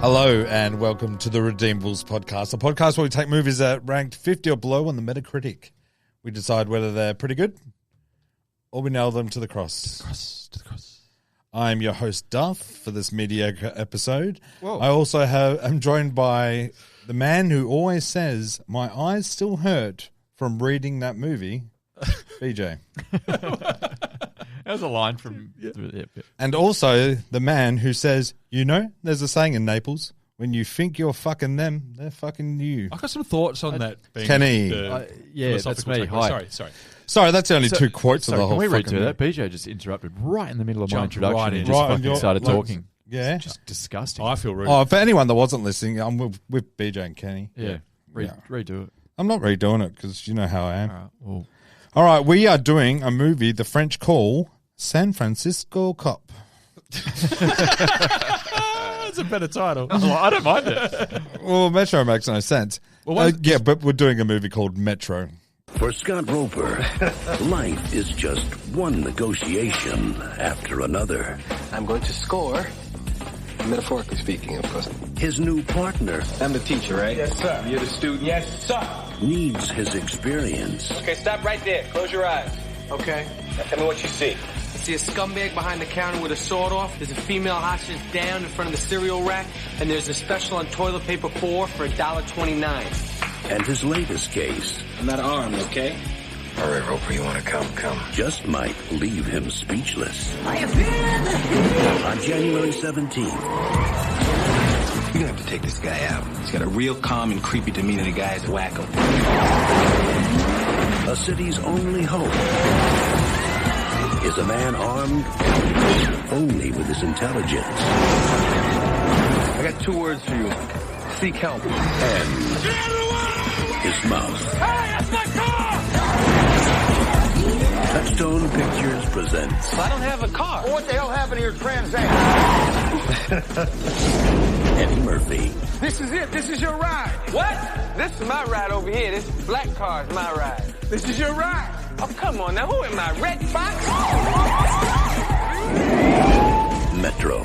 Hello and welcome to the Redeemables podcast, a podcast where we take movies that ranked 50 or below on the Metacritic. We decide whether they're pretty good or we nail them to the cross. To the cross. I'm your host, Duff, for this mediocre episode. Whoa. I also am joined by the man who always says, my eyes still hurt from reading that movie, BJ. That was a line from... Yeah. And also the man who says, you know, there's a saying in Naples, when you think you're fucking them, they're fucking you. I got some thoughts on that. Being Kenny. Yeah, that's me. Hi. Sorry, that's only two quotes of the whole Can we read fucking through that? BJ just interrupted right in the middle of my Jumped introduction right in. and just Right on fucking your- started talking. Yeah. Just disgusting. I feel rude. Oh, for anyone that wasn't listening, I'm with BJ and Kenny. yeah. Yeah. Redo it. I'm not redoing it because you know how I am. All right. Well, All right, we are doing a movie the French call San Francisco Cop. That's a better title. I don't mind it. Well, Metro makes no sense. Well, Yeah, but we're doing a movie called Metro. For Scott Roper, life is just one negotiation after another. I'm going to score, metaphorically speaking, of course. His new partner I'm the teacher, right? Yes, sir. You're the student? Yes, sir. needs his experience. Okay, stop right there. Close your eyes. Okay. Now tell me what you see. I see a scumbag behind the counter with a sword off. There's a female hostage down in front of the cereal rack. And there's a special on toilet paper 4 for $1.29. And his latest case I'm not armed, okay? All right, Roper, you want to come? Come. just might leave him speechless. On January 17th, You're gonna have to take this guy out. He's got a real calm and creepy demeanor. The guy's wacko. a city's only hope is a man armed only with his intelligence I got 2 words for you. Seek help. and his mouth. Hey, that's my car! Touchstone Pictures presents I don't have a car. What the hell happened to your Trans Am? Eddie Murphy This is it. This is your ride. What? This is my ride over here. This black car is my ride. This is your ride. Oh, come on now. Who am I? Red Fox? Metro.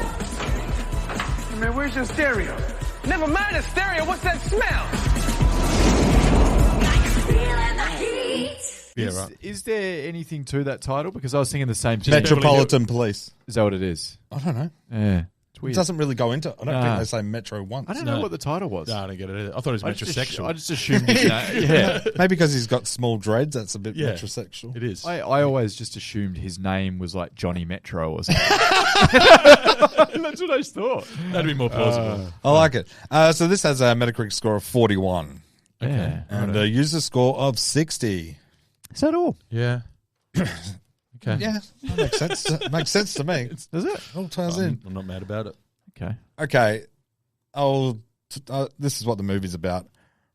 Man, where's your stereo? Never mind the stereo. What's that smell? Yeah, right. Is there anything to that title? Because I was thinking the same thing. Metropolitan Police. Is that what it is? I don't know. Yeah. It's It weird. doesn't really go into it. I don't Nah. think they say Metro once. I don't know what the title was. No, I don't get it either. I thought it was metrosexual. I just assumed yeah. Maybe because he's got small dreads, that's a bit Yeah. metrosexual. It is. I always just assumed his name was like Johnny Metro or something. That's what I thought. That'd be more plausible. I like it. So this has a Metacritic score of 41 Yeah. and a user score of 60. Is that all? Yeah. Okay. Yeah, that makes sense. Makes sense to me. Does it? All ties in. I'm not mad about it. Okay. Okay. This is what the movie's about.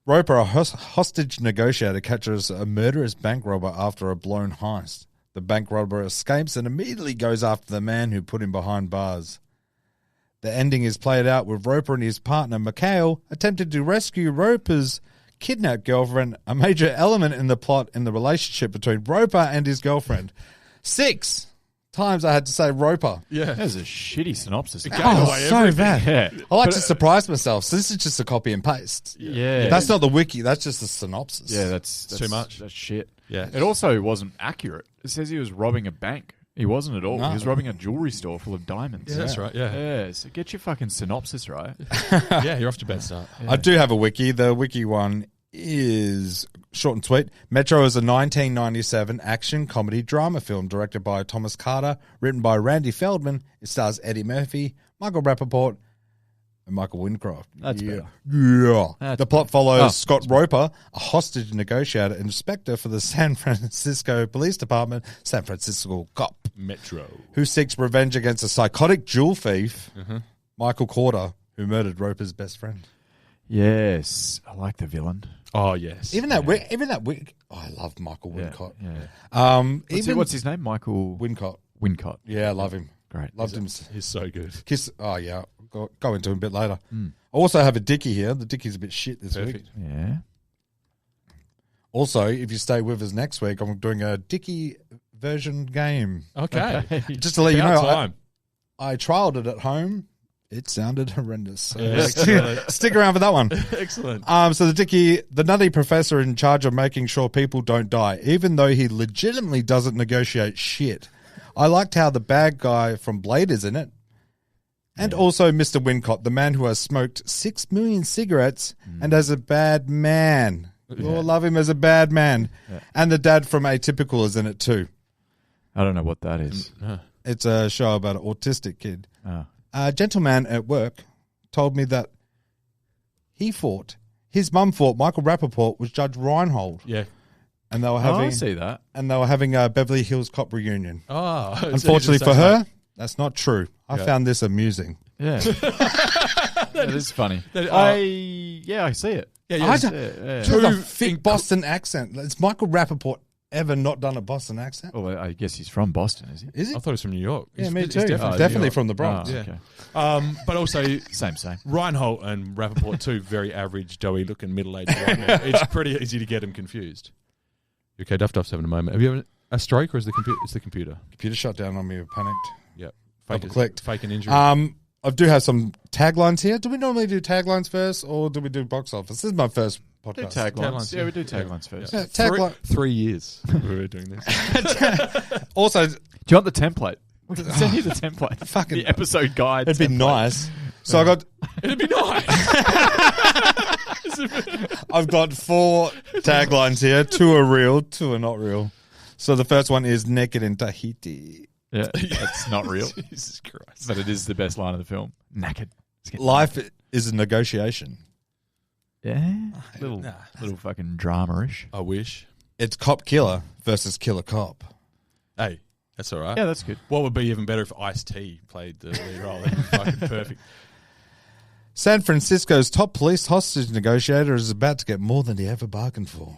Roper, a hostage negotiator, catches a murderous bank robber after a blown heist. The bank robber escapes and immediately goes after the man who put him behind bars. The ending is played out with Roper and his partner, Mikhail, attempting to rescue Roper's kidnapped girlfriend, a major element in the plot in the relationship between Roper and his girlfriend. 6 times I had to say Roper. Yeah. That was a shitty synopsis. Oh, so bad. Yeah. I like to surprise myself. So this is just a copy and paste. Yeah. That's not the wiki. That's just a synopsis. Yeah, that's too much. That's shit. Yeah. It also wasn't accurate. It says he was robbing a bank. He wasn't at all. No. He was robbing a jewelry store full of diamonds. Yeah, that's right. Yeah. Yeah, so get your fucking synopsis right. Yeah, you're off to a bad start. I do have a wiki. The wiki one is short and sweet. Metro is a 1997 action comedy drama film directed by Thomas Carter, written by Randy Feldman. It stars Eddie Murphy, Michael Rappaport, and Michael Wincott. That's better. Yeah. That's The plot follows Oh, Scott Roper, a hostage negotiator and inspector for the San Francisco Police Department, San Francisco Cop, Metro. who seeks revenge against a psychotic jewel thief, Michael Corder, who murdered Roper's best friend. Yes. I like the villain. Oh, yes. Even that oh, I love Michael Wincott. Yeah. What's his name? Michael Wincott. Wincott. Yeah, I love him. Great. Loved him. He's so good. Kiss. Oh yeah, go into him a bit later. I also have a Dickie here. The Dickie's a bit shit this week. Perfect. Yeah. Also, if you stay with us next week, I'm doing a Dickie version game. Okay. Just to let you About know, time. I trialed it at home. It sounded horrendous. So Excellent. stick around for that one. Excellent. So the nutty professor in charge of making sure people don't die, even though he legitimately doesn't negotiate shit. I liked how the bad guy from Blade is in it. And also Mr. Wincott, the man who has smoked 6 million cigarettes and as a bad man. We all love him as a bad man. Yeah. And the dad from Atypical is in it too. I don't know what that is. It's a show about an autistic kid. Oh. A gentleman at work told me that his mum thought Michael Rappaport was Judge Reinhold. Yeah. And they were having I see that. And they were having a Beverly Hills Cop reunion. Oh. Unfortunately for her, that's not true. I found this amusing. Yeah. That is funny. I see it. Yeah, True. A thick Boston accent. Has Michael Rappaport ever not done a Boston accent? Well, I guess he's from Boston, is he? Is he? I thought he was from New York. Yeah, He's me too. definitely, Definitely from the Bronx. Oh, yeah. okay. But also, Same. Reinhold and Rappaport, two very average, doughy-looking, middle-aged white men. It's pretty easy to get them confused. Okay, Duff's having a moment. Have you had a stroke, or is the computer? It's the computer. Computer shut down on me. Panicked. Yep. Double-clicked. Fake an injury. I do have some taglines here. Do we normally do taglines first, or do we do box office? This is my first podcast. Do taglines. Yeah, we do taglines first. Yeah, tagline. 3 years we were doing this. Also, do you want the template? We can send you the template. Fucking the episode guide. It'd be nice. So I got. It'd be nice. I've got 4 taglines here. 2 are real, 2 are not real. So the first one is "Naked in Tahiti." Yeah, that's not real. Jesus Christ. But it is the best line of the film. Knackered. Life is a negotiation. Yeah. Little fucking drama-ish. I wish. It's cop killer versus killer cop. Hey, that's all right. Yeah, that's good. What would be even better if Ice-T played the lead role? That'd be fucking perfect. San Francisco's top police hostage negotiator is about to get more than he ever bargained for.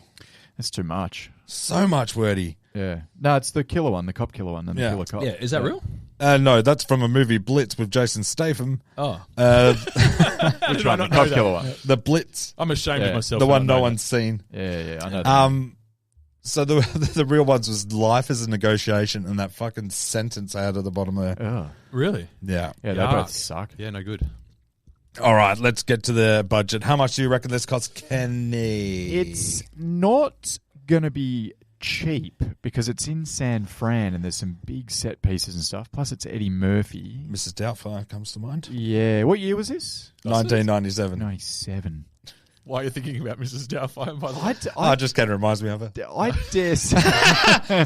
That's too much. So much wordy. Yeah. No, it's the killer one, the cop killer one, and the killer cop. Yeah, is that real? No, that's from a movie Blitz with Jason Statham. Oh. Which one? The cop killer one. The Blitz. I'm ashamed of myself. The one no one's seen. Yeah, I know that. So the real ones was life is a negotiation and that fucking sentence I had at the bottom there. Oh. Really? Yeah. Yeah, they both suck. Yeah, no good. All right, let's get to the budget. How much do you reckon this costs, Kenny? It's not going to be cheap because it's in San Fran and there's some big set pieces and stuff. Plus, it's Eddie Murphy. Mrs. Doubtfire comes to mind. Yeah. What year was this? 1997. 97. Why are you thinking about Mrs. Doubtfire, by the way? Just kind of reminds me of her. I dare say.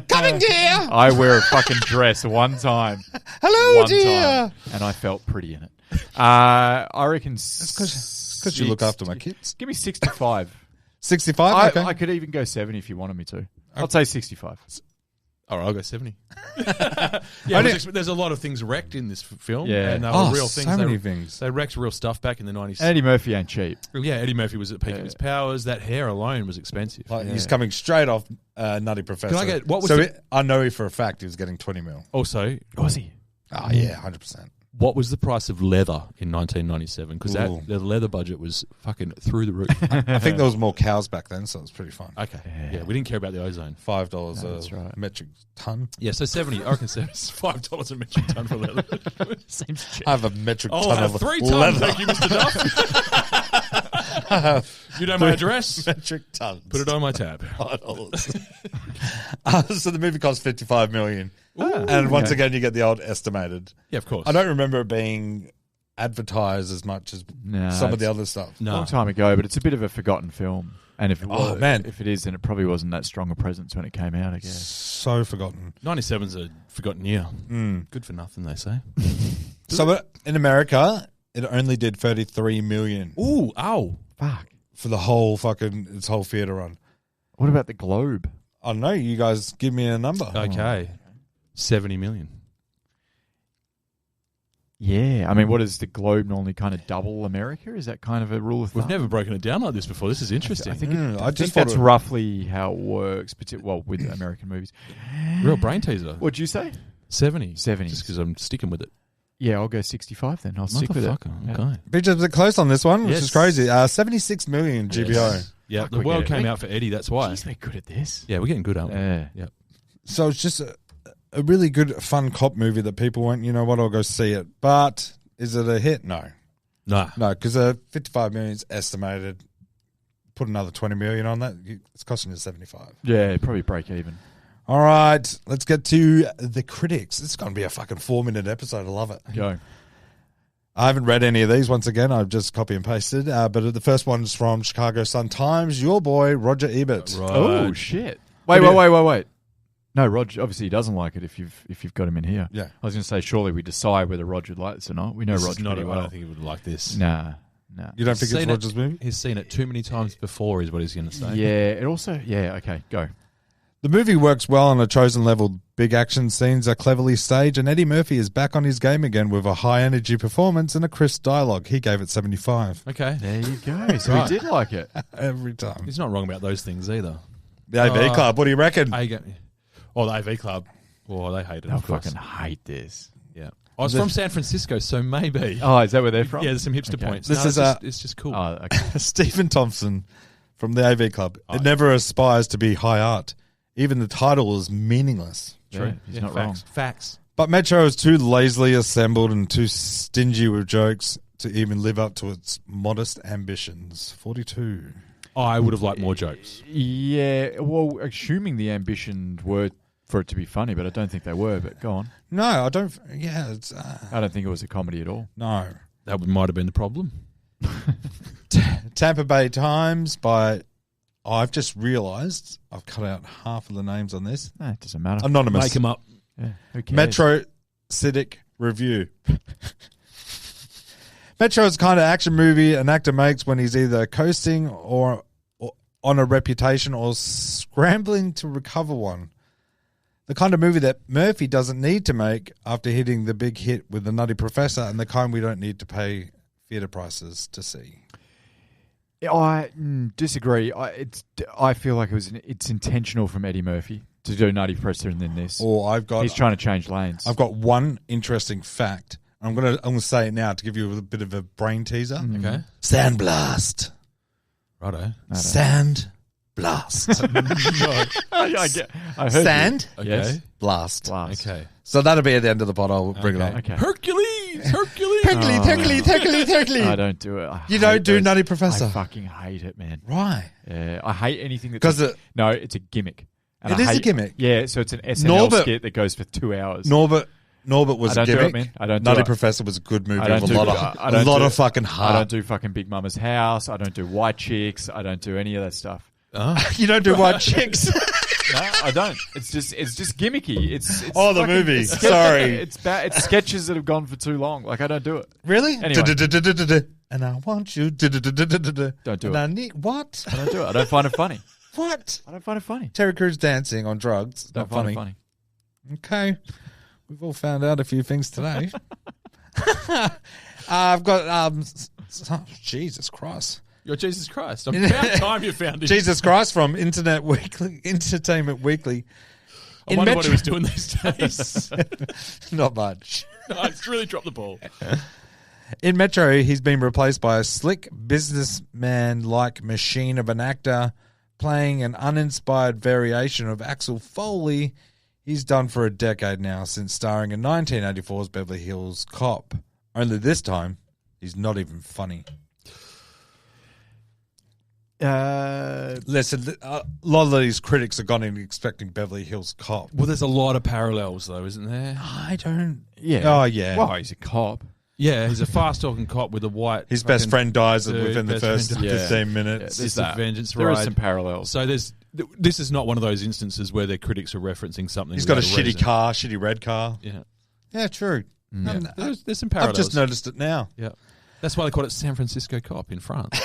Coming, dear! I wear a fucking dress one time. Hello, one dear! time, and I felt pretty in it. I reckon... Because you look after my kids. Give me 65. 65? Okay. I could even go 70 if you wanted me to. I'd say 65. All right, I'll go 70. There's a lot of things wrecked in this film. Yeah. And they were real things. So many things. They wrecked real stuff back in the 90s. Eddie Murphy ain't cheap. Yeah, Eddie Murphy was at peak of his powers. That hair alone was expensive. He's coming straight off Nutty Professor. Can I get... What was I know for a fact he was getting 20 mil. Also... Was he? Oh, yeah, 100%. What was the price of leather in 1997? Because the leather budget was fucking through the roof. I think there was more cows back then, so it was pretty fun. Okay. Yeah, we didn't care about the ozone. $5 a metric ton. Yeah, so 70. I reckon $5 a metric ton for leather. Seems cheap. I have a metric ton of 3 leather. tons. Thank you, Mr. Duff. You know my address? Metric tons. Put it on my tab. $5. So the movie cost $55 million. And once again, you get the old estimated. Yeah, of course. I don't remember it being advertised as much as some of the other stuff. A long time ago, but it's a bit of a forgotten film. And if it was, man. if it is, then it probably wasn't that strong a presence when it came out, I guess. So forgotten. 97's a forgotten year. Good for nothing, they say. So in America, it only did $33 million. Ooh, ow. Fuck. For the whole its whole theater run. What about the Globe? I don't know. You guys give me a number. Okay. 70 million. Yeah. I mean, what does the Globe normally kind of double America? Is that kind of a rule of thumb? We've never broken it down like this before. This is interesting. I think, I just that's thought roughly how it works, with American movies. Real brain teaser. What'd you say? 70. 70. Just because I'm sticking with it. Yeah, I'll go 65 then. I'll stick with it. Okay. Beach is close on this one, which Yes. is crazy. 76 million GBO. Yes. Yeah, Fuck, the we're world getting- came out for Eddie, that's why. Jeez, we're good at this. Yeah, we're getting good, aren't we? Yeah. So it's just a really good, fun cop movie that people went, you know what, I'll go see it. But Is it a hit? No. Nah. No, because 55 million is estimated. Put another 20 million on that. It's costing you 75. Yeah, probably break even. All right, let's get to the critics. It's going to be a fucking 4-minute episode. I love it. Go. I haven't read any of these. Once again, I've just copy and pasted. But the first one's from Chicago Sun-Times. Your boy, Roger Ebert. Right. Oh, shit. Wait. No, Roger, obviously he doesn't like it if you've got him in here. Yeah. I was going to say, surely we decide whether Roger would like this or not. We know This is Roger not pretty I well. don't think he would like this. Nah. You don't think it's Roger's movie? He's seen it too many times before, is what he's going to say. Yeah, it also... Yeah, okay, go. The movie works well on a chosen level. Big action scenes are cleverly staged, and Eddie Murphy is back on his game again with a high-energy performance and a crisp dialogue. He gave it 75. Okay. There you go. So he did like it. Every time. He's not wrong about those things either. The AV Club, what do you reckon? The AV Club. Oh, they hate it, I of course. fucking hate this. Yeah. I was from San Francisco, so maybe. Oh, is that where they're from? Yeah, there's some hipster points. This is it's just cool. Oh, okay. Stephen Thompson from the AV Club. It never aspires to be high art. Even the title is meaningless. True. Yeah, he's not wrong. Facts. But Metro is too lazily assembled and too stingy with jokes to even live up to its modest ambitions. 42. I would have liked more jokes. Yeah, well, assuming the ambition were for it to be funny, but I don't think they were, but go on. No, I don't. Yeah, it's. I don't think it was a comedy at all. No. That might have been the problem. Tampa Bay Times by. I've just realised I've cut out half of the names on this. No, it doesn't matter. Anonymous. Make him up. Yeah, who cares? Metro Civic Review. Metro is the kind of action movie an actor makes when he's either coasting or on a reputation or scrambling to recover one. The kind of movie that Murphy doesn't need to make after hitting the big hit with The Nutty Professor, and the kind we don't need to pay theatre prices to see. I disagree. I feel like it's intentional from Eddie Murphy to do Nutty Professor and then this. Or he's trying to change lanes. I've got one interesting fact. I'm gonna say it now to give you a bit of a brain teaser. Okay. Sandblast. Righto. Sand blast. I heard Sand. you. Yes. Okay. Blast. Okay. So that'll be at the end of the pod. I'll bring it up. Okay. Hercules. Hercules. I don't do it. You don't do Nutty Professor? I fucking hate it, man. Right. Yeah, I hate anything that's... 'Cause no, it's a gimmick. And It is a gimmick. Yeah, so it's an SNL skit that goes for 2 hours. Norbert was I a don't do gimmick. it, man. I don't do Nutty it. Professor was a good movie I don't with do- a lot of fucking I heart. don't do fucking Big Mama's House. I don't do White Chicks. I don't do any of that stuff. You don't do White Chicks. No, I don't. It's just gimmicky. It's the fucking- movie. it's sketch- Sorry. It's bad. It's sketches that have gone for too long. Like I don't do it. Really? Anyway. And I want you. Don't do And it. I need what? I don't do it. I don't find it funny. What? I don't find it funny. Terry Crews dancing on drugs. Don't Not find funny. it funny. Okay. We've all found out a few things today. I've got Jesus Christ. You're Jesus Christ. About time you found it. Jesus Christ from Entertainment Weekly. I wonder what he was doing these days. Not much. No, it's really dropped the ball. In Metro, he's been replaced by a slick businessman-like machine of an actor playing an uninspired variation of Axel Foley he's done for a decade now, since starring in 1984's Beverly Hills Cop. Only this time, he's not even funny. Listen, a lot of these critics have gone in expecting Beverly Hills Cop. Well, there's a lot of parallels, though, isn't there? I don't... Yeah. Oh, yeah. Well, he's a cop. Yeah, he's a fast-talking cop with a white... His best fucking friend dies dude, within the best first friend 15 minutes. This There's is a that. vengeance There ride. are some parallels. So this is not one of those instances where their critics are referencing something. He's got a without shitty reason. car, shitty red car. Yeah. Yeah, true. Yeah. There's some I've parallels. just noticed it now. Yeah. That's why they call it San Francisco Cop in France.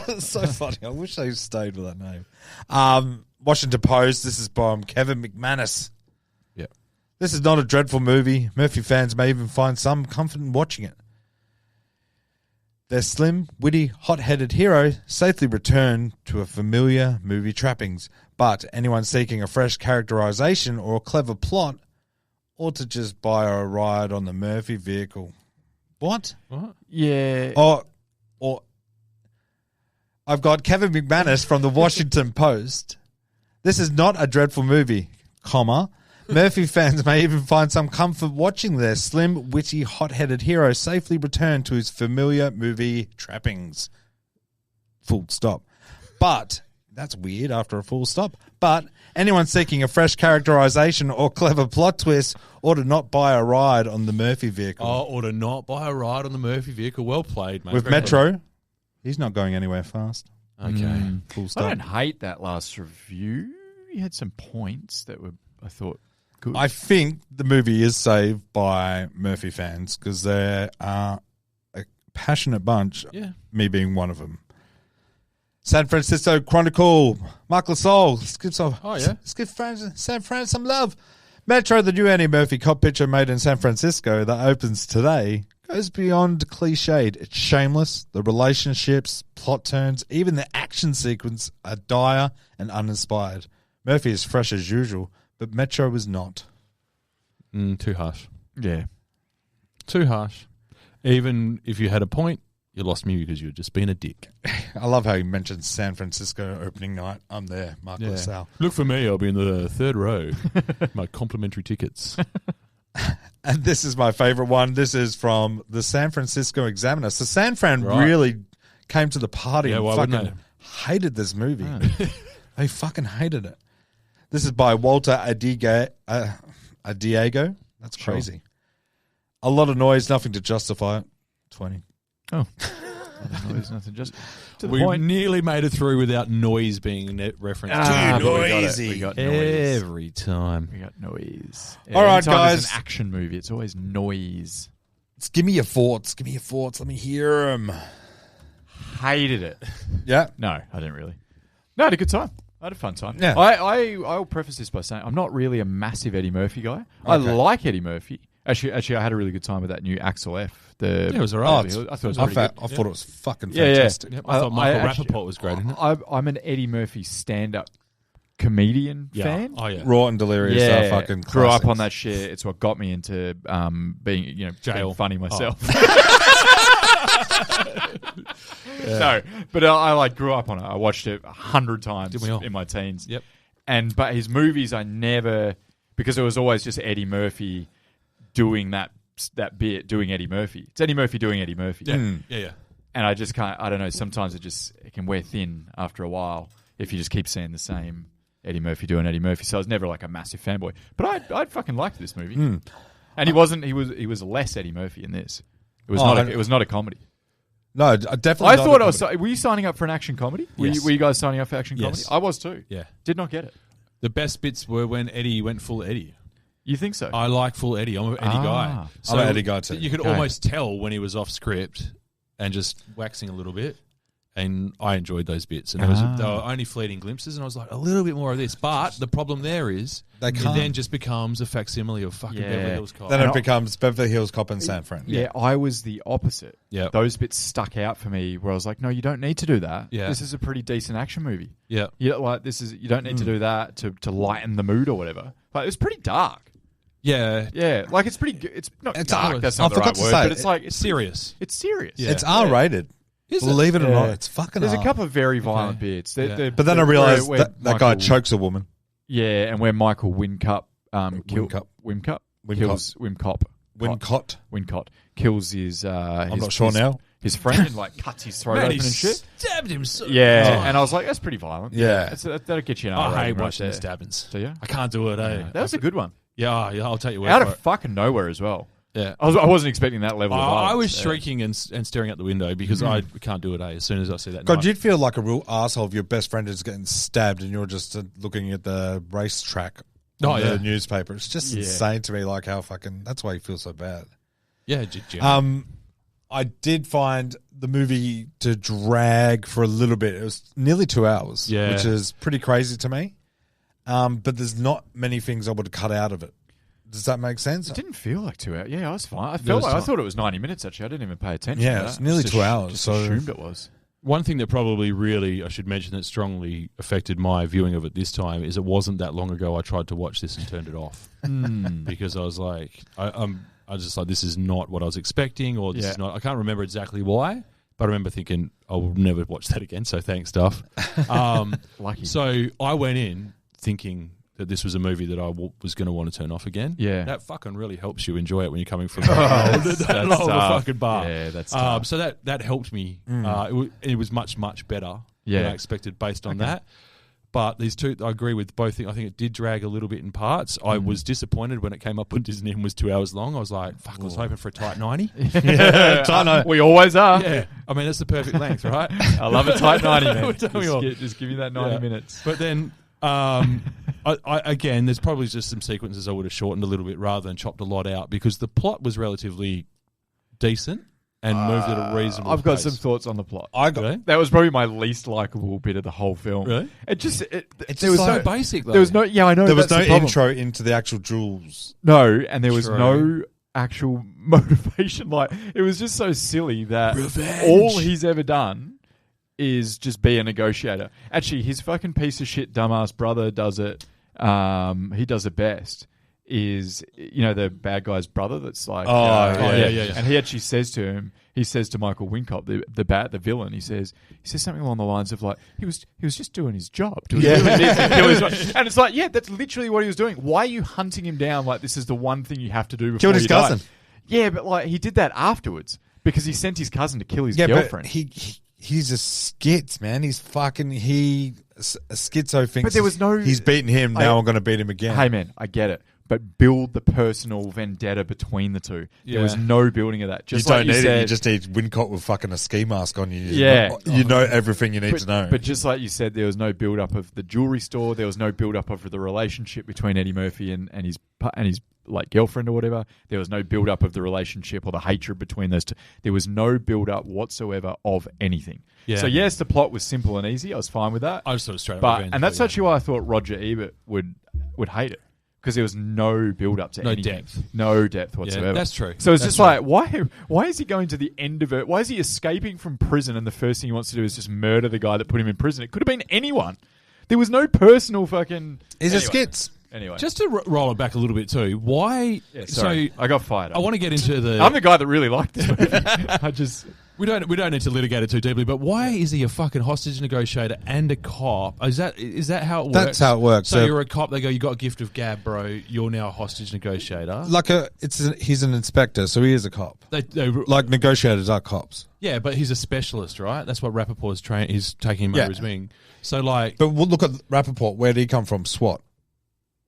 It's so funny. I wish they stayed with that name. Washington Post. This is by Kevin McManus. Yeah. This is not a dreadful movie. Murphy fans may even find some comfort in watching it. Their slim, witty, hot-headed hero safely returned to a familiar movie trappings, but anyone seeking a fresh characterization or a clever plot ought to just buy a ride on the Murphy vehicle. What? Yeah. Or I've got Kevin McManus from the Washington Post. This is not a dreadful movie, comma, Murphy fans may even find some comfort watching their slim, witty, hot-headed hero safely return to his familiar movie trappings. Full stop. But, that's weird after a full stop, but anyone seeking a fresh characterization or clever plot twist ought to not buy a ride on the Murphy vehicle. Oh, or to not buy a ride on the Murphy vehicle. Well played, mate. With Very Metro, he's not going anywhere fast. Okay. Full I stop. don't hate that last review. You had some points that were, I thought, good. I think the movie is saved by Murphy fans because they are a passionate bunch, Yeah. me being one of them. San Francisco Chronicle, Mark Lassalle. Let's give San Fran some love. Metro, the new Eddie Murphy cop picture made in San Francisco that opens today, goes beyond cliched. It's shameless. The relationships, plot turns, even the action sequence are dire and uninspired. Murphy is fresh as usual, but Metro is not. Too harsh. yeah. Too harsh. Even if you had a point, you lost me because you were just being a dick. I love how you mentioned San Francisco opening night. I'm there, Mark Lassalle. Look for me. I'll be in the third row. My complimentary tickets. And this is my favorite one. This is from the San Francisco Examiner. So San Fran really came to the party and why wouldn't fucking hated this movie. They fucking hated it. This is by Walter Adiego. That's crazy. A lot of noise, nothing to justify it. 20. Oh. There's nothing. Just to the We point. nearly made it through without noise being referenced. Ah, Too but we got it. noisy. We got noise. Every time. We got noise. All right, anytime guys. There's an action movie. It's always noise. Give me your thoughts. Give me your thoughts. Let me hear them. Hated it. Yeah. No, I didn't really. No, I had a good time. I had a fun time. Yeah. I'll preface this by saying I'm not really a massive Eddie Murphy guy. I like Eddie Murphy. Actually, I had a really good time with that new Axel F. it was all right. I thought it was I pretty good. thought it was fucking Yeah, fantastic. Yep, I thought Michael actually- Rappaport was great, isn't it? I'm an Eddie Murphy stand-up comedian fan. Oh, yeah. Raw and Delirious are fucking grew up classics. on that shit. It's what got me into being Jail. being funny myself. Yeah. No, but I like grew up on it. I watched it 100 times Did we all? in my teens. Yep. But his movies I never, because it was always just Eddie Murphy doing that bit, doing Eddie Murphy. It's Eddie Murphy doing Eddie Murphy. Yeah. And I just can't. I don't know. Sometimes it can wear thin after a while if you just keep seeing the same Eddie Murphy doing Eddie Murphy. So I was never like a massive fanboy. But I fucking liked this movie. And he wasn't. He was less Eddie Murphy in this. It was not. It was not a comedy. No, definitely. I not thought a I was. comedy. Were you signing up for an action comedy? Yes. Were you guys signing up for action Yes. comedy? I was too. Yeah. Did not get it. The best bits were when Eddie went full Eddie. You think so? I like full Eddie. I'm an Eddie guy. I'm an Eddie guy too. You could Okay. almost tell when he was off script and just waxing a little bit. And I enjoyed those bits. And they were only fleeting glimpses. And I was like, a little bit more of this. But the problem there is They it can't. then just becomes a facsimile of fucking Yeah. Beverly Hills Cop. Then it becomes Beverly Hills Cop and San Fran. Yeah, I was the opposite. Yeah. Those bits stuck out for me where I was like, no, you don't need to do that. Yeah. This is a pretty decent action movie. Yeah. You don't need to do that to lighten the mood or whatever. Like, it was pretty dark. Yeah. Yeah, like it's pretty good. It's not It's dark. dark. That's I not the forgot right to word, say, but it's like it's Serious. It's serious. Yeah. It's R-rated. Is it? Believe it or not, Yeah. it's fucking There's R. a couple of very violent bits. Yeah. But then I realized where that guy Michael- chokes a woman. Yeah, and where Michael Wincott Wincott. Wincott kills his. I'm not sure now. His friend and like cuts his throat Man, open he and shit. stabbed him so Yeah, Oh. and I was like, that's pretty violent. Yeah. That'll get you an I R hate rating right watching the there. stabbings. So yeah, I can't do it, eh? that was a good one. Yeah, I'll take your word Out for of it. fucking nowhere as well. Yeah. I wasn't expecting that level of violence. I was Yeah. shrieking and staring out the window because I can't do it, eh? As soon as I see that God, knife. you'd feel like a real asshole if your best friend is getting stabbed and you're just looking at the racetrack on the newspaper. It's just insane to me, like how fucking. That's why you feel so bad. Yeah, generally. I did find the movie to drag for a little bit. It was nearly 2 hours, Yeah. which is pretty crazy to me. But there's not many things I would cut out of it. Does that make sense? It didn't feel like 2 hours. Yeah, I was fine. I was thought it was 90 minutes. Actually, I didn't even pay attention. Yeah, to it's that. nearly Just 2 hours, Just so- assumed it was. One thing that probably really, I should mention, that strongly affected my viewing of it this time is it wasn't that long ago I tried to watch this and turned it off. Because I was like, I was just like, this is not what I was expecting, or this is not. I can't remember exactly why, but I remember thinking, I will never watch that again, so thanks, Duff. Lucky. So I went in thinking that this was a movie that I was going to want to turn off again. Yeah. That fucking really helps you enjoy it when you're coming from that low of a fucking bar. Yeah, that's tough. So that helped me. It was much, much better than I expected based on that. But these two, I agree with both. I think it did drag a little bit in parts. I was disappointed when it came up on Disney and was 2 hours long. I was like, fuck, I was hoping for a tight 90. We always are. Yeah. I mean, that's the perfect length, right? I love a tight 90, man. Tell me Just give me that 90 minutes. But then, again, there's probably just some sequences I would have shortened a little bit rather than chopped a lot out because the plot was relatively decent and moved at a reasonable I've got pace. some thoughts on the plot. Really? That was probably my least likable bit of the whole film. Really? It was so basic, though. There was no, I know. There was that's no the problem. intro into the actual jewels. No, and there was True. no actual motivation. Like, it was just so silly that all he's ever done is just be a negotiator. Actually, his fucking piece of shit dumbass brother does it. He does it best. Is, the bad guy's brother that's like... yeah. And he actually says to him, he says to Michael Wincott, the villain, he says something along the lines of like, he was just doing his job. And it's like, yeah, that's literally what he was doing. Why are you hunting him down like this is the one thing you have to do before Killed his you die? cousin. Yeah, but like he did that afterwards because he sent his cousin to kill his Yeah, girlfriend. but he's a skits, man. He's fucking... a schizo thinks But there was no... he's beaten him, now I'm going to beat him again. Hey, man, I get it. But build the personal vendetta between the two. There was no building of that. Just you like don't need said, it. You just need Wincott with fucking a ski mask on you. Yeah. You know everything you need to know. But just like you said, there was no build up of the jewelry store. There was no build up of the relationship between Eddie Murphy and his like girlfriend or whatever. There was no build up of the relationship or the hatred between those two. There was no build up whatsoever of anything. Yeah. So yes, the plot was simple and easy. I was fine with that. I just sort of straight up revenge, And that's but yeah. actually why I thought Roger Ebert would hate it. Because there was no build up to No anything. depth. No depth whatsoever. Yeah, that's true. So it's That's just like, why is he going to the end of it? Why is he escaping from prison and the first thing he wants to do is just murder the guy that put him in prison? It could have been anyone. There was no personal fucking... He's a skits. Anyway. Just to roll it back a little bit too, why... Yeah, sorry. I got fired up. I want to get into the... I'm the guy that really liked this movie. We don't need to litigate it too deeply, but why is he a fucking hostage negotiator and a cop? Is that how it works? That's how it works. So you're a cop. They go, you got a gift of gab, bro. You're now a hostage negotiator. He's an inspector, so he is a cop. Like negotiators are cops. Yeah, but he's a specialist, right? That's what Rappaport's he's taking him over his wing. So like, but we'll look at Rappaport. Where did he come from? SWAT.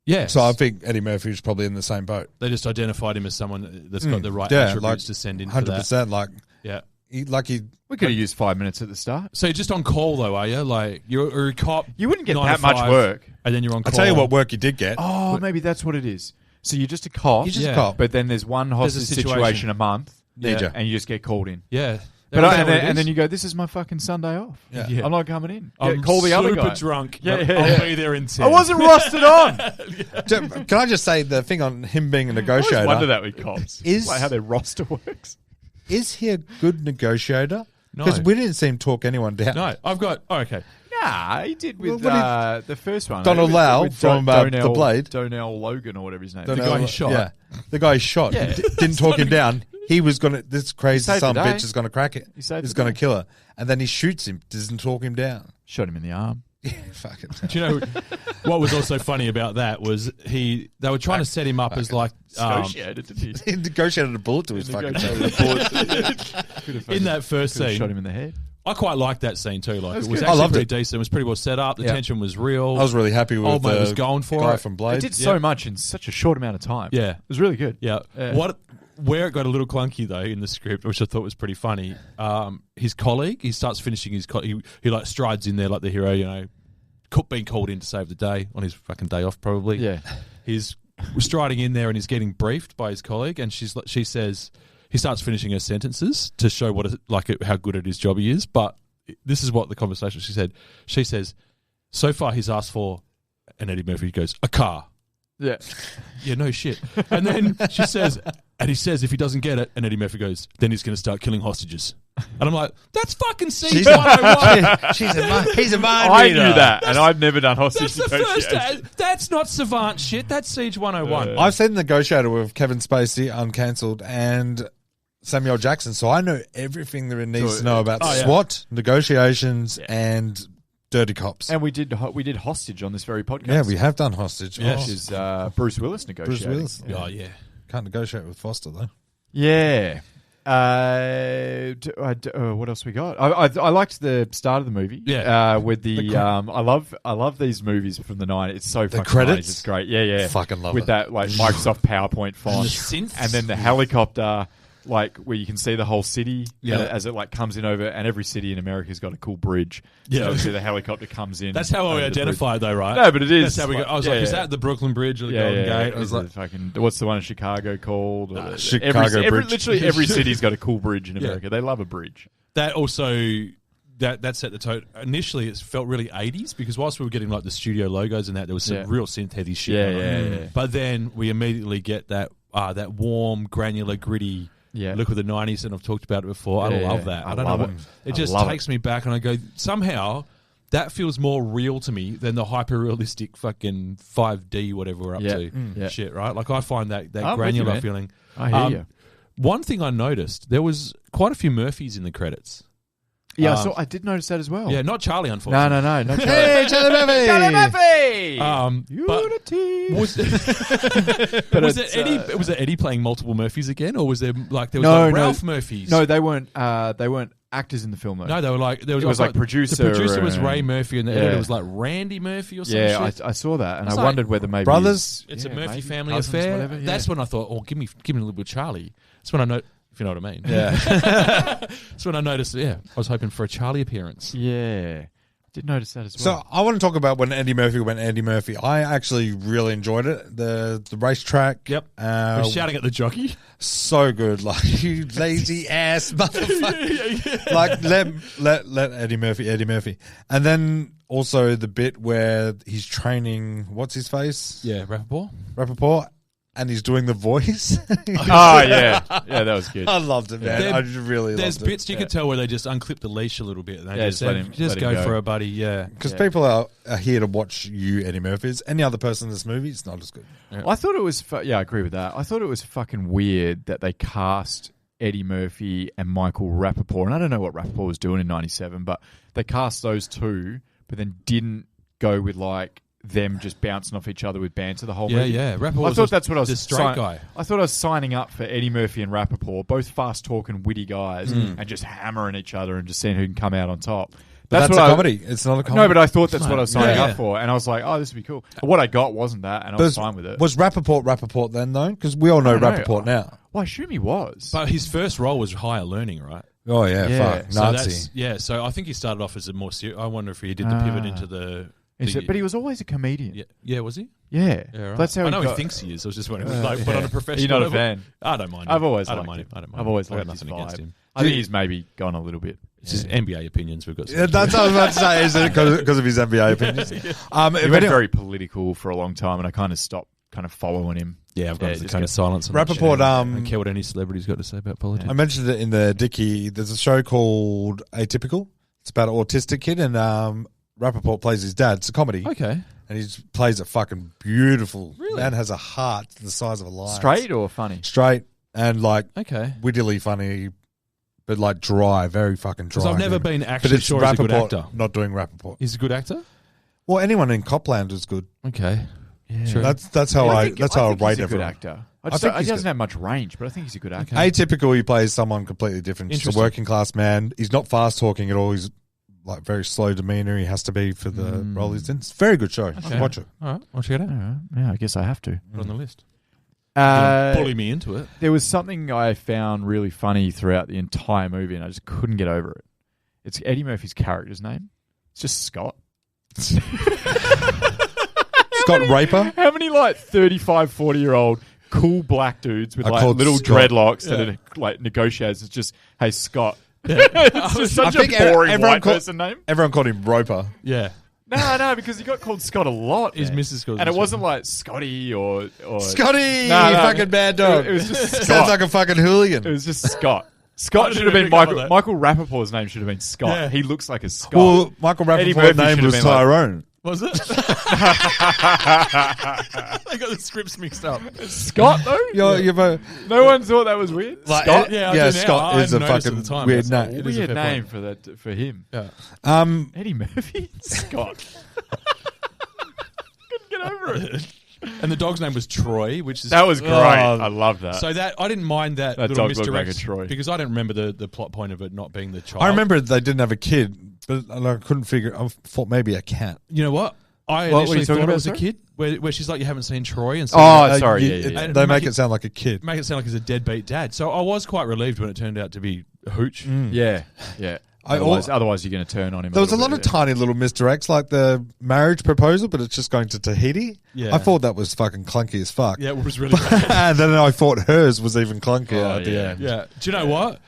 Yeah. So I think Eddie Murphy was probably in the same boat. They just identified him as someone that's got the right attributes to send in 100%. Like, yeah. We could have used 5 minutes at the start. So you're just on call though, are you? Like you're a cop. You wouldn't get that much work, and then you're on call. I'll tell you what work you did get. Oh, maybe that's what it is. So you're just a cop. You're just a cop. But then there's one hostage situation a month. Need you. And you just get called in. Yeah. And then you go, this is my fucking Sunday off. Yeah. I'm not coming in. I'm call the other guy. super drunk. Yeah, but yeah, I'll yeah. be there in 10. I wasn't rostered on. Can I just say the thing on him being a I negotiator? always wonder that with cops. Is- like how their roster works. Is he a good negotiator? No. Because we didn't see him talk anyone down. No, I've got... Oh, okay. Nah, he did with Well, the first one. Donald With Lau from The Blade. Donnell Logan or whatever his name Don't is. The know- guy he shot. Yeah. The guy he shot. Yeah. Didn't talk him down. He was going to... This crazy saved son the of a day. bitch is going to crack it. He saved He's the going day. to kill her. And then he shoots him. Doesn't talk him down. Shot him in the arm. Yeah, fuck it. Do you know what was also funny about that was they were trying to set him up as like Negotiated, didn't he? He negotiated a bullet to his fucking Negotiated head. in that first Could have scene. shot him in the head. I quite liked that scene too. Like it was good. I actually loved pretty it. decent. It was pretty well set up. The Yeah. tension was real. I was really happy with Old mate the was going for guy it. from They Blade. did so much in such a short amount of time. Yeah. It was really good. Yeah. Yeah. Where it got a little clunky though in the script, which I thought was pretty funny. His colleague, he starts finishing his. He like strides in there like the hero, you know, being called in to save the day on his fucking day off probably. Yeah. He's striding in there and he's getting briefed by his colleague, and she says he starts finishing her sentences to show how good at his job he is. But this is what the conversation she said. She says, "So far he's asked for," and Eddie Murphy goes, "A car." Yeah. Yeah, no shit. And then she says, and he says if he doesn't get it, and Eddie Murphy goes, then he's going to start killing hostages. And I'm like, that's fucking Siege 101. He's a mind I reader. knew that, and I've never done hostage That's the first. negotiation. That's not Savant shit. That's Siege 101. I've seen Negotiator with Kevin Spacey, Uncancelled, and Samuel Jackson, so I know everything there needs to know about Oh, yeah. SWAT, negotiations, and Dirty Cops. And we did Hostage on this very podcast. Yeah, we have done Hostage. Yes. Which is Bruce Willis negotiating. Bruce Willis. Oh, yeah. Can't negotiate with Foster, though. Yeah. What else we got? I liked the start of the movie. Yeah. With I love these movies from the 90s. It's so fucking credits? 90s. It's great. Yeah. Fucking love with it. that like Microsoft PowerPoint font. And the synths. And then the helicopter, like where you can see the whole city as it like comes in over, and every city in America's got a cool bridge. Yeah. So obviously the helicopter comes in. That's how we identify, though, right? No, but it is. That's how we go. I was like, is that the Brooklyn Bridge or the Golden Gate? I was like, fucking, what's the one in Chicago called? Chicago Bridge. Literally every city's got a cool bridge in America. They love a bridge. that also that set the tone. Initially, it felt really 80s because whilst we were getting like the studio logos and that, there was some real synth heavy shit. Yeah. But then we immediately get that warm, granular, gritty. Yeah. Look at the 90s, and I've talked about it before. I love that. I don't know what it just takes me back, and I go, somehow that feels more real to me than the hyper realistic fucking 5D whatever we're up to shit, right? Like I find that granular feeling. I hear you. One thing I noticed, there was quite a few Murphys in the credits. Yeah, I did notice that as well. Yeah, not Charlie, unfortunately. No, not Charlie. Hey, Charlie Murphy! Charlie Murphy! Unity! Was it Eddie playing multiple Murphys again, or was there like Ralph Murphys? No, they weren't actors in the film though. No, they were like it was like producer. The producer was Ray Murphy, and the editor was like Randy Murphy or something. Yeah, I saw that, and I wondered whether maybe brothers. It's a Murphy family cousins, affair. whatever, That's when I thought, oh, give me a little bit of Charlie. That's when I know. If you know what I mean. Yeah. That's when I noticed, I was hoping for a Charlie appearance. Yeah. I did notice that as well. So I want to talk about when Eddie Murphy went Eddie Murphy. I actually really enjoyed it. The racetrack. Yep. Was shouting at the jockey. So good. Like, you lazy ass motherfucker. Like, let Eddie Murphy. And then also the bit where he's training, what's his face? Yeah, Rappaport. And he's doing the voice. Oh, yeah. Yeah, that was good. I loved it, man. I just really loved it. There's bits you could tell where they just unclip the leash a little bit. And they just let him go for a buddy, yeah. Because people are here to watch you, Eddie Murphy. Any other person in this movie, it's not as good. Yeah. I thought it was... I agree with that. I thought it was fucking weird that they cast Eddie Murphy and Michael Rappaport. And I don't know what Rappaport was doing in 97, but they cast those two, but then didn't go with, like... them just bouncing off each other with banter the whole movie. Yeah. I thought that's what I was... The straight guy. I thought I was signing up for Eddie Murphy and Rappaport, both fast-talking, witty guys, and just hammering each other and just seeing who can come out on top. That's a comedy. It's not a comedy. No, but I thought that's what I was signing up for, and I was like, oh, this would be cool. What I got wasn't that, and I was fine with it. Was Rappaport then, though? Because we all know Rappaport now. Well, I assume he was. But his first role was Higher Learning, right? Oh, yeah. Fuck. Nazi. So I think he started off as a more serious... I wonder if he did the pivot into the... But he was always a comedian. Yeah, was he? Yeah. Right. That's how I know he thinks he is. I was just wondering, but on a professional You're not level, a fan? I don't mind him. I've always I liked don't mind him. I've always got liked nothing his vibe. against him. I think he's maybe gone a little bit. It's just NBA opinions we've got. Yeah, that's what I was about to say. Is it because of his NBA opinions? He went very political for a long time, and I kind of stopped following him. Yeah, I've got the kind of silence. Rappaport, I don't care what any celebrity's got to say about politics. I mentioned it in the Dickie. There's a show called Atypical. It's about an autistic kid, and Rappaport plays his dad. It's a comedy. Okay. And he plays it fucking beautiful. Really? Man has a heart the size of a lion. Straight or funny? Straight and okay, wittily funny, but like dry, very fucking dry. Because I've never been actually sure he's a good actor. Not doing Rappaport. He's a good actor? Well, anyone in Copland is good. Okay. Yeah. True. That's how I rate everyone. He's a good actor. He doesn't have much range, but I think he's a good actor. Atypical, he plays someone completely different. He's a working class man. He's not fast talking at all. He's like very slow demeanor. He has to be for the role he's in. It's a very good show. Okay. Watch it. All right, I'll check it out. Right. Yeah, I guess I have to. Put on the list. Bully me into it. There was something I found really funny throughout the entire movie, and I just couldn't get over it. It's Eddie Murphy's character's name. It's just Scott. Scott Raper? How many 35, 40-year-old cool black dudes with little Scott. dreadlocks that are negotiators? It's just, hey, Scott. It's just such a boring white person name. Everyone called him Roper. Yeah. No, because he got called Scott a lot. His missus called him and it wasn't like Scotty or Scotty, fucking bad dog. It was just Scott. Sounds like a fucking hooligan. It was just Scott. Scott should have been Michael Rappaport's name should have been Scott. Yeah. He looks like a Scott. Well, Michael Rappaport's name was Tyrone. Was it? They got the scripts mixed up. Scott, though? No one thought that was weird? Scott? Yeah, I yeah, do now. Scott I is a hadn't noticed fucking at the time. weird That's name. It is a Weird fair name point. for him. Yeah. Eddie Murphy? Scott. Couldn't get over it. And the dog's name was Troy, which is... That was great. I love that. So that I didn't mind that little dog looked misdirect like a Troy. because I didn't remember the plot point of it not being the child. I remember they didn't have a kid, but I couldn't figure. I thought maybe a cat. You know what? I What were initially you talking thought it about, was a sorry? kid, where she's like, you haven't seen Troy, and Sorry. And They make it sound like a kid. make it sound like he's a deadbeat dad. So I was quite relieved when it turned out to be a hooch. Yeah. Otherwise, you're going to turn on him. There was a lot of tiny little misdirects, like the marriage proposal, but it's just going to Tahiti. Yeah. I thought that was fucking clunky as fuck. Yeah, it was really bad. And then I thought hers was even clunkier Oh, at the yeah. end. Yeah. Do you know what?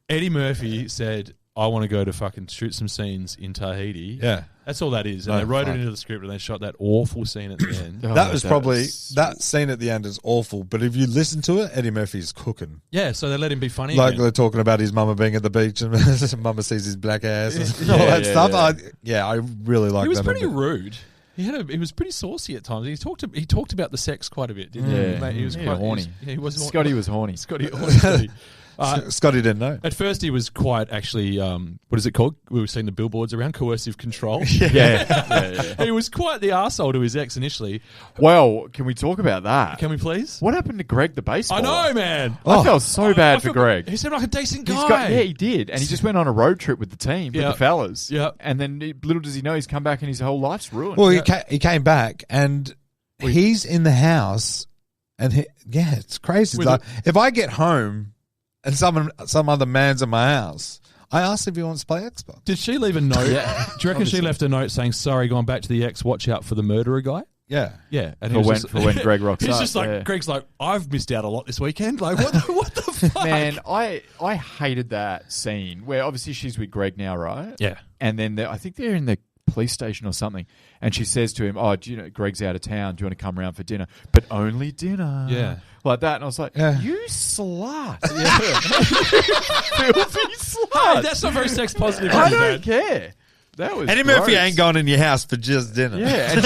Eddie Murphy said, I want to go to fucking shoot some scenes in Tahiti. Yeah. That's all that is. And No, they wrote fine. it into the script and they shot that awful scene at the end. That was probably, that scene at the end is awful, but if you listen to it, Eddie Murphy's cooking. Yeah, so they let him be funny Like again. they're talking about his mama being at the beach and mama sees his black ass and all Yeah, that yeah, stuff. yeah. I really like that. He was pretty bit. rude. He was pretty saucy at times. He talked about the sex quite a bit, didn't he? Yeah. Mate, he was Yeah, quite horny. He was Scotty was horny. Scotty. Scotty. Scotty didn't know. At first, he was quite actually. What is it called? We were seeing the billboards around coercive control. Yeah. He was quite the arsehole to his ex initially. Well, can we talk about that? Can we please? What happened to Greg the baseball? I know, man. I felt so bad for I feel- Greg. He seemed like a decent guy. He did. And he just went on a road trip with the team, with Yeah. the fellas. Yeah. And then little does he know, he's come back and his whole life's ruined. Well, he came back and he's in the house, and it's crazy. With Like, if I get home and some other man's in my house, I asked if he wants to play Xbox. Did she leave a note? Yeah. Do you reckon she left a note saying, "Sorry, going back to the ex, watch out for the murderer guy"? Yeah. Yeah, and For he was when- just- for when Greg rocks He's up, just like yeah. Greg's like, I've missed out a lot this weekend. Like, what the fuck? Man, I hated that scene where obviously she's with Greg now, right? Yeah. And then I think they're in the police station or something, and she says to him, "Oh, do you know Greg's out of town? Do you want to come around for dinner? But only dinner." Yeah. Like that, and I was like, Yeah. "You slut, filthy slut." Hey, that's not very sex positive. I of you, don't man. care. That was Eddie Murphy gross. ain't gone in your house for just dinner. Yeah, and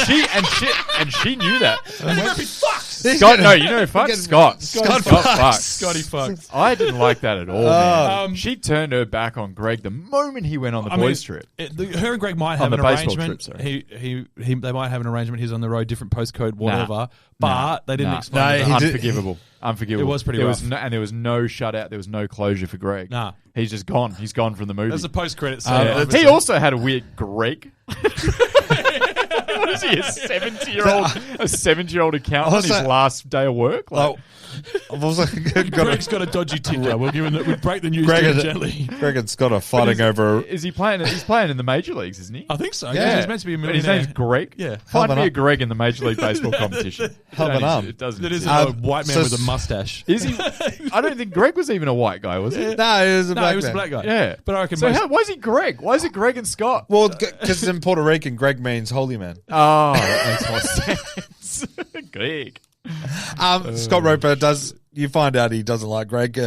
she knew that. Eddie Murphy fucks. Scott, no, you know, fuck Scott. Scott fucks. Scotty fucks. I didn't like that at all, man. She turned her back on Greg the moment he went on the boys' trip. Her and Greg might On have the an baseball arrangement. trip, sorry. They might have an arrangement. He's on the road, different postcode, whatever. But they didn't Nah. explain. No, it. he did- Unforgivable. Unforgivable. It was pretty there rough. and there was no shutout. There was no closure for Greg. Nah. He's just gone. He's gone from the movie. There's a post-credit scene. Yeah. obviously. He also had a weird Greg. What is he, a 70-year-old accountant on his Also- last day of work? Like, I've also Greg's got a dodgy ticker. We'll break the news Greg to him and- gently. Greg and Scott are fighting over. is he playing? He's playing in the major leagues, isn't he? I think so. Yeah. He's meant to be a But his millionaire. name's Greg. Yeah. Find Helping me a up. Greg in the Major League Baseball competition. Helping up. It doesn't. That is exist. a white man so- with a mustache. Is he? I don't think Greg was even a white guy, was he? No, he was a No, black he was a man. black guy. Yeah. But I reckon So most... why is he Greg? Why is it Greg and Scott? Well, because in Puerto Rican, Greg means holy man. Oh, that makes more sense. Greg. Scott Roper does. You find out he doesn't like Greg.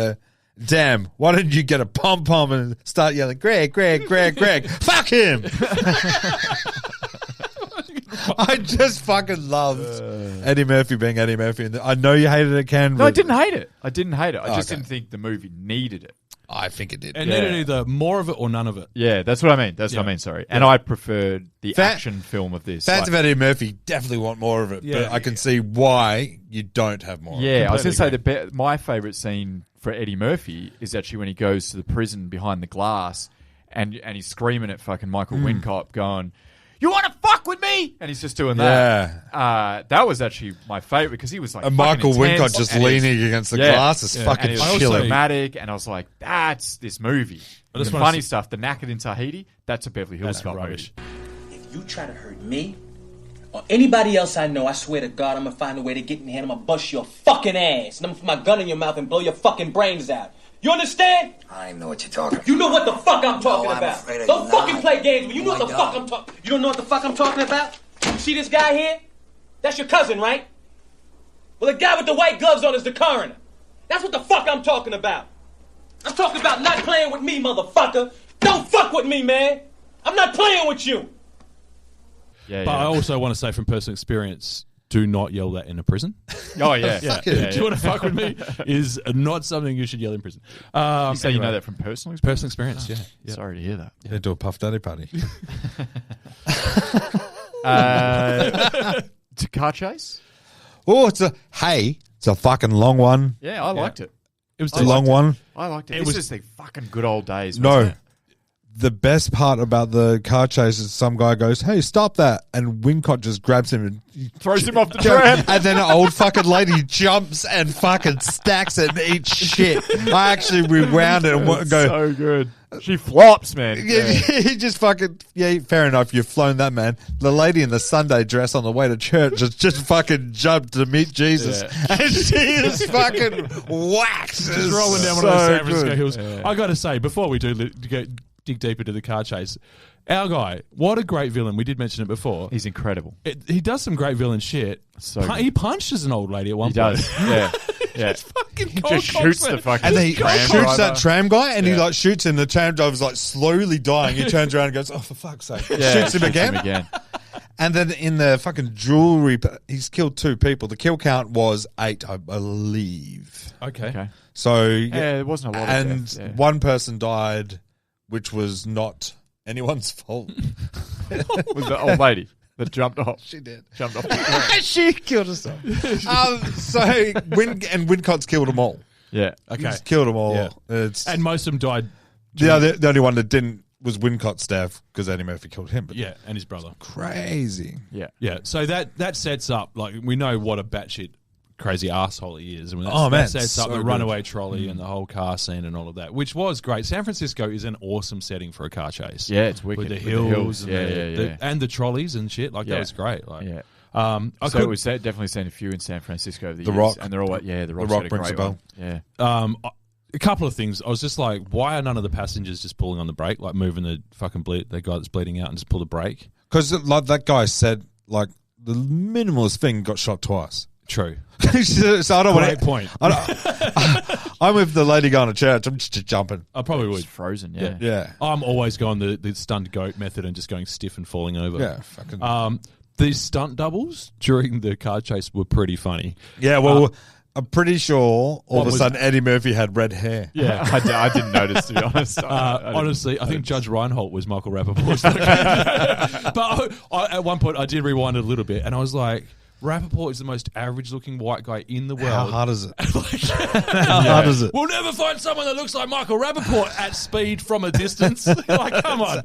Damn! Why didn't you get a pom pom and start yelling, Greg, Greg, Greg, Greg? Fuck him! I just fucking loved Eddie Murphy being Eddie Murphy. And I know you hated it, Ken. No, I but didn't hate it. I didn't hate it. I just Okay. didn't think the movie needed it. I think it did. And needed either more of it or none of it. Yeah, that's what I mean. That's what I mean. Sorry. And I preferred the action film of this. Fans Like- of Eddie Murphy definitely want more of it, Yeah. but I can see why you don't have more. Yeah, I was going to say Completely my favourite scene for Eddie Murphy is actually when he goes to the prison behind the glass and he's screaming at fucking Michael Wincott going, "You want to fuck with me?" And he's just doing that. That was actually my favourite because he was like And fucking Michael intense Wincott just and he's- leaning against the Yeah. glass is and fucking he was also- chilling. dramatic, and I was like, that's this movie. I The just wanna funny see- stuff, the knackered in Tahiti, that's a Beverly Hills That's Cop rubbish. movie. If you try to hurt me or anybody else I know, I swear to God, I'm gonna find a way to get in here and I'm gonna bust your fucking ass. And I'm gonna put my gun in your mouth and blow your fucking brains out. You understand? I know what you're talking about. You know what the fuck I'm talking I'm about. afraid of Don't you fucking not. play games with me. You know Oh what the my fuck God. I'm talking. You don't know what the fuck I'm talking about? You see this guy here? That's your cousin, right? Well, the guy with the white gloves on is the coroner. That's what the fuck I'm talking about. I'm talking about not playing with me, motherfucker. Don't fuck with me, man. I'm not playing with you. Yeah, But yeah. I also want to say from personal experience, do not yell that in a prison. Oh, yeah. Yeah. it. Do you want to fuck with me? Is not something you should yell in prison. You say you Anyway. know that from personal experience? Personal experience, yeah. Sorry to hear that. They do a Puff Daddy party. To car chase? Oh, it's a fucking long one. Yeah, I liked it. It was It's a long one. I liked it. It This was- is the fucking good old days. No. wasn't it? The best part about the car chase is some guy goes, "Hey, stop that!" and Wincott just grabs him and Throws him off the tram. and then an old fucking lady jumps and fucking stacks it and eats shit. I actually rewound it and go, So good. She flops, man. he just fucking, fair enough, you've flown that, man. The lady in the Sunday dress on the way to church has just fucking jumped to meet Jesus. Yeah. And she is fucking whacked. Just rolling down one of those San Francisco hills. I got to say, before we do dig deep into the car chase, our guy, what a great villain. We did mention it before. He's incredible. He does some great villain shit. So He punches an old lady at one He point. does. Yeah. Yeah. Fucking He cold just shoots cocks, the man. fucking And then he tram shoots driver. that tram guy, and he Yeah. like shoots him. The tram driver's like slowly dying. He turns around and goes, "Oh, for fuck's sake!" Yeah, shoots him again. And then in the fucking jewelry, he's killed 2 people. The kill count was 8, I believe. Okay. So Yeah, it wasn't a lot of and death, yeah. one person died, which was not anyone's fault. Was the old lady that jumped off. She did. Jumped off the tram. She killed herself. So Wincott's killed them all. Yeah. Okay. He's killed them all. Yeah. It's And most of them died. the only one that didn't was Wincott's death because Eddie Murphy killed him. But Yeah, and his brother. crazy. Yeah. Yeah, so that sets up, like, we know what a batshit crazy asshole he is. I mean, Oh, man, that sets up so the good. runaway trolley and the whole car scene and all of that, which was great. San Francisco is an awesome setting for a car chase. Yeah, it's wicked. With the With hills, and, Yeah, the, yeah. and the trolleys and shit. Like, Yeah. that was great. Like, Yeah. I So could, we've definitely seen a few in San Francisco over the The years. Rock. And they're all like, the Rock's Rock got a rings great a bell. one. Yeah. a couple of things. I was just like, why are none of the passengers just pulling on the brake, like moving the fucking the guy that's bleeding out and just pull the brake? Because like that guy said, like the minimalist thing got shot twice. True. So I don't want Great point. I'm with the lady going to church. I'm just jumping. I probably It's would. frozen, yeah. Yeah. I'm always going the stunned goat method and just going stiff and falling over. Yeah. Fucking. These stunt doubles during the car chase were pretty funny. Yeah. Well, I'm pretty sure all of a was- sudden Eddie Murphy had red hair. Yeah. I didn't notice, to be honest. I didn't Honestly, I think Judge Reinhold was Michael Rappaport's. But at one point, I did rewind it a little bit, and I was like, Rappaport is the most average-looking white guy in the world. How hard is it? How hard is it? We'll never find someone that looks like Michael Rappaport at speed from a distance. Like, come on.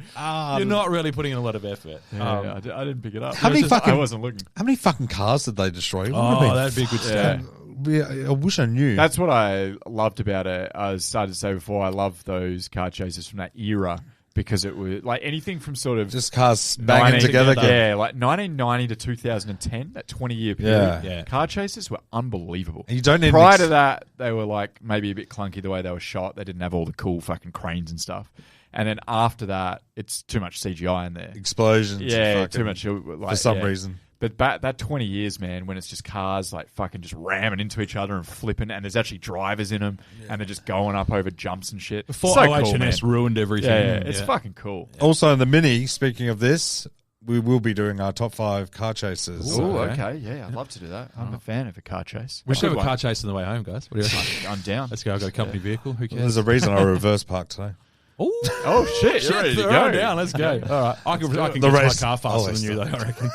You're not really putting in a lot of effort. Yeah, I didn't pick it up. How many I fucking- wasn't looking. How many fucking cars did they destroy? It would have Oh, been that'd be a good Yeah. stat. I wish I knew. That's what I loved about it. I started to say before, I love those car chases from that era because it was like anything from sort of just cars banging 19 together. Yeah, like 1990 to 2010, that 20-year period. Yeah. Yeah. Car chases were unbelievable. You don't need Prior an to that, they were like maybe a bit clunky the way they were shot. They didn't have all the cool fucking cranes and stuff. And then after that, it's too much CGI in there. explosions. Yeah, fucking- too much. Like, for some yeah. reason. But that 20 years, man, when it's just cars like fucking just ramming into each other and flipping, and there's actually drivers in them, and they're just going up over jumps and shit. Before So OH&S cool, man. ruined everything. Yeah, it's fucking cool. Also, in the mini, speaking of this, we will be doing our top 5 car chases. Oh, okay. okay, yeah, I'd love to do that. I'm a fan of a car chase. We should have Good a car one. chase on the way home, guys. What do you reckon? I'm down. Let's go. I've got a company vehicle. Who cares? There's a reason I reverse parked today. Oh shit, you're ready to throw go. it down. Let's go. All right. I can The get to my race- car faster always than you, though, I reckon.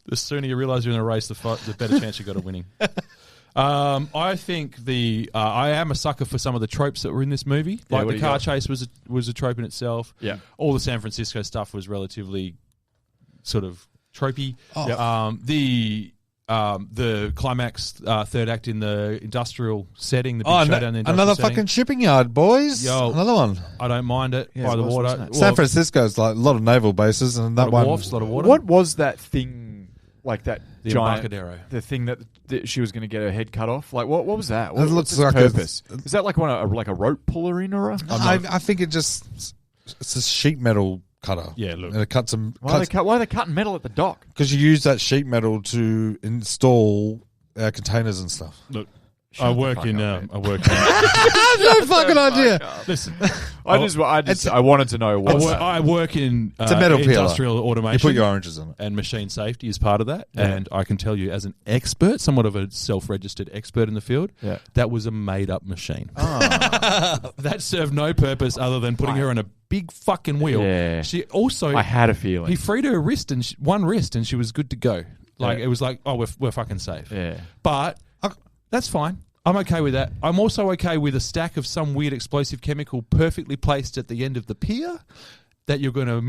The sooner you realise you're in a race, the better chance you've got of winning. I think I am a sucker for some of the tropes that were in this movie. Yeah, Like what the do you car got? chase was a trope in itself. Yeah. All the San Francisco stuff was relatively sort of tropey. Oh. The climax third act in the industrial setting, the big Oh, showdown in the industrial another setting. fucking shipping yard, boys. Yo. Another one. I don't mind it Yeah, by it the was, water. wasn't it? San Francisco's like a lot of naval bases, and that lot one. of wharfs, a lot of water. What was that thing like that The giant Embarcadero. the thing that she was going to get her head cut off? Like what was that? It What's looks its like purpose? Is that like like a rope puller in or a? I think it's a sheet metal cutter. Yeah, look. And it cuts them. Why are they cutting metal at the dock? Because you use that sheet metal to install containers and stuff. Look, I work in. no fucking idea. Listen, I wanted to know what. I work in It's a metal peeler. industrial automation. You put your oranges on it. And machine safety is part of that. And I can tell you, as an expert, somewhat of a self-registered expert in the field, that was a made-up machine. That served no purpose other than putting her on a big fucking wheel. Yeah. She also. I had a feeling. He freed her wrist and one wrist, and she was good to go. Like it was like, oh, we're fucking safe. Yeah. But that's fine. I'm okay with that. I'm also okay with a stack of some weird explosive chemical perfectly placed at the end of the pier that you're gonna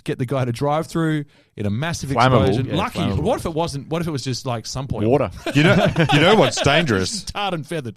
get the guy to drive through in a massive explosion. Yeah, Lucky. flammable. What if it wasn't? What if it was just like some point Water. You know what's dangerous? tarred and feathered.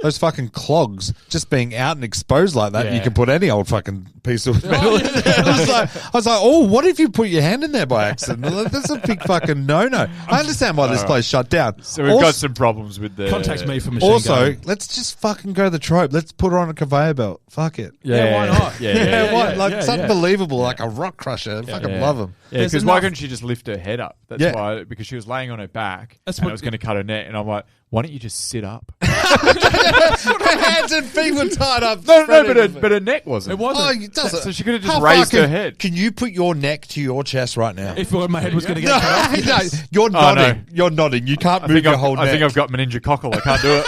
Those fucking clogs just being out and exposed like that. Yeah. You can put any old fucking piece of metal in there. I was like, oh, what if you put your hand in there by accident? That's a big fucking no-no. I understand why this place shut down. So we've got some problems with the. Contact me for machine Also, gun. let's just fucking go the trope. Let's put her on a conveyor belt. Fuck it. Yeah, why not? Yeah. Why? Like, it's yeah. unbelievable. Like a rock crusher. I fucking love them. Yeah, There's because why enough- couldn't she just lift her head up? That's why, because she was laying on her back That's and what- it was going to cut her neck. And I'm like, why don't you just sit up? Her hands and feet were tied up. No, but her neck wasn't. It wasn't. Oh, it doesn't. So she could have just How far raised her head. Can you put your neck to your chest right now? If my head was going to get cut off, No, you're Oh, nodding. no. You're nodding. You can't I move think, your whole neck. I think I've got meningococcal. I can't do it.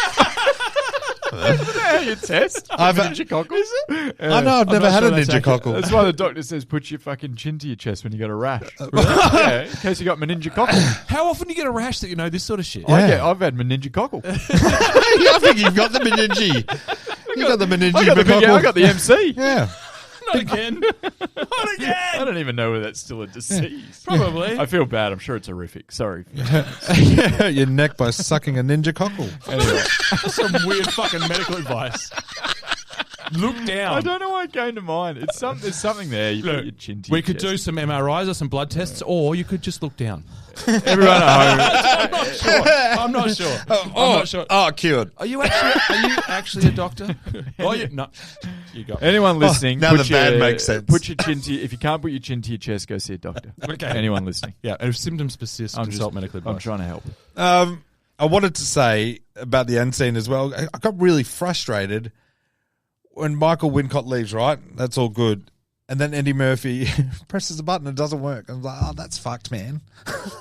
Isn't that how you test? Meningococcal? I know. I've never not had sure a that's ninjacoccal. That's why the doctor says put your fucking chin to your chest when you got a rash. Yeah, in case you got meningococcal. how often do you get a rash that you know this sort of shit? I've had meningococcal. I think you've got the meningi. You got the meningi. I got the MC. Yeah. Not again. Not again. I don't even know whether that's still a disease. Probably. I feel bad. I'm sure it's horrific. Sorry. Your neck by sucking a ninja cockle. Anyway, Some weird fucking medical advice. Look down. I don't know why it came to mind. There's something there. You put your chin to We your could do chest. some MRIs or some blood tests, or you could just look down. Everyone at home. I'm not sure. I'm not sure. Oh, cured. Are you actually a doctor? Oh, you no. You got. Anyone listening? now put the van makes sense. Put your chin to. If you can't put your chin to your chest, go see a doctor. Okay. Anyone listening? Yeah, and if symptoms persist, consult medical advice. I'm trying to help. I wanted to say about the end scene as well. I got really frustrated when Michael Wincott leaves, right? That's all good. And then Eddie Murphy presses a button and it doesn't work. I'm like, oh, that's fucked, man.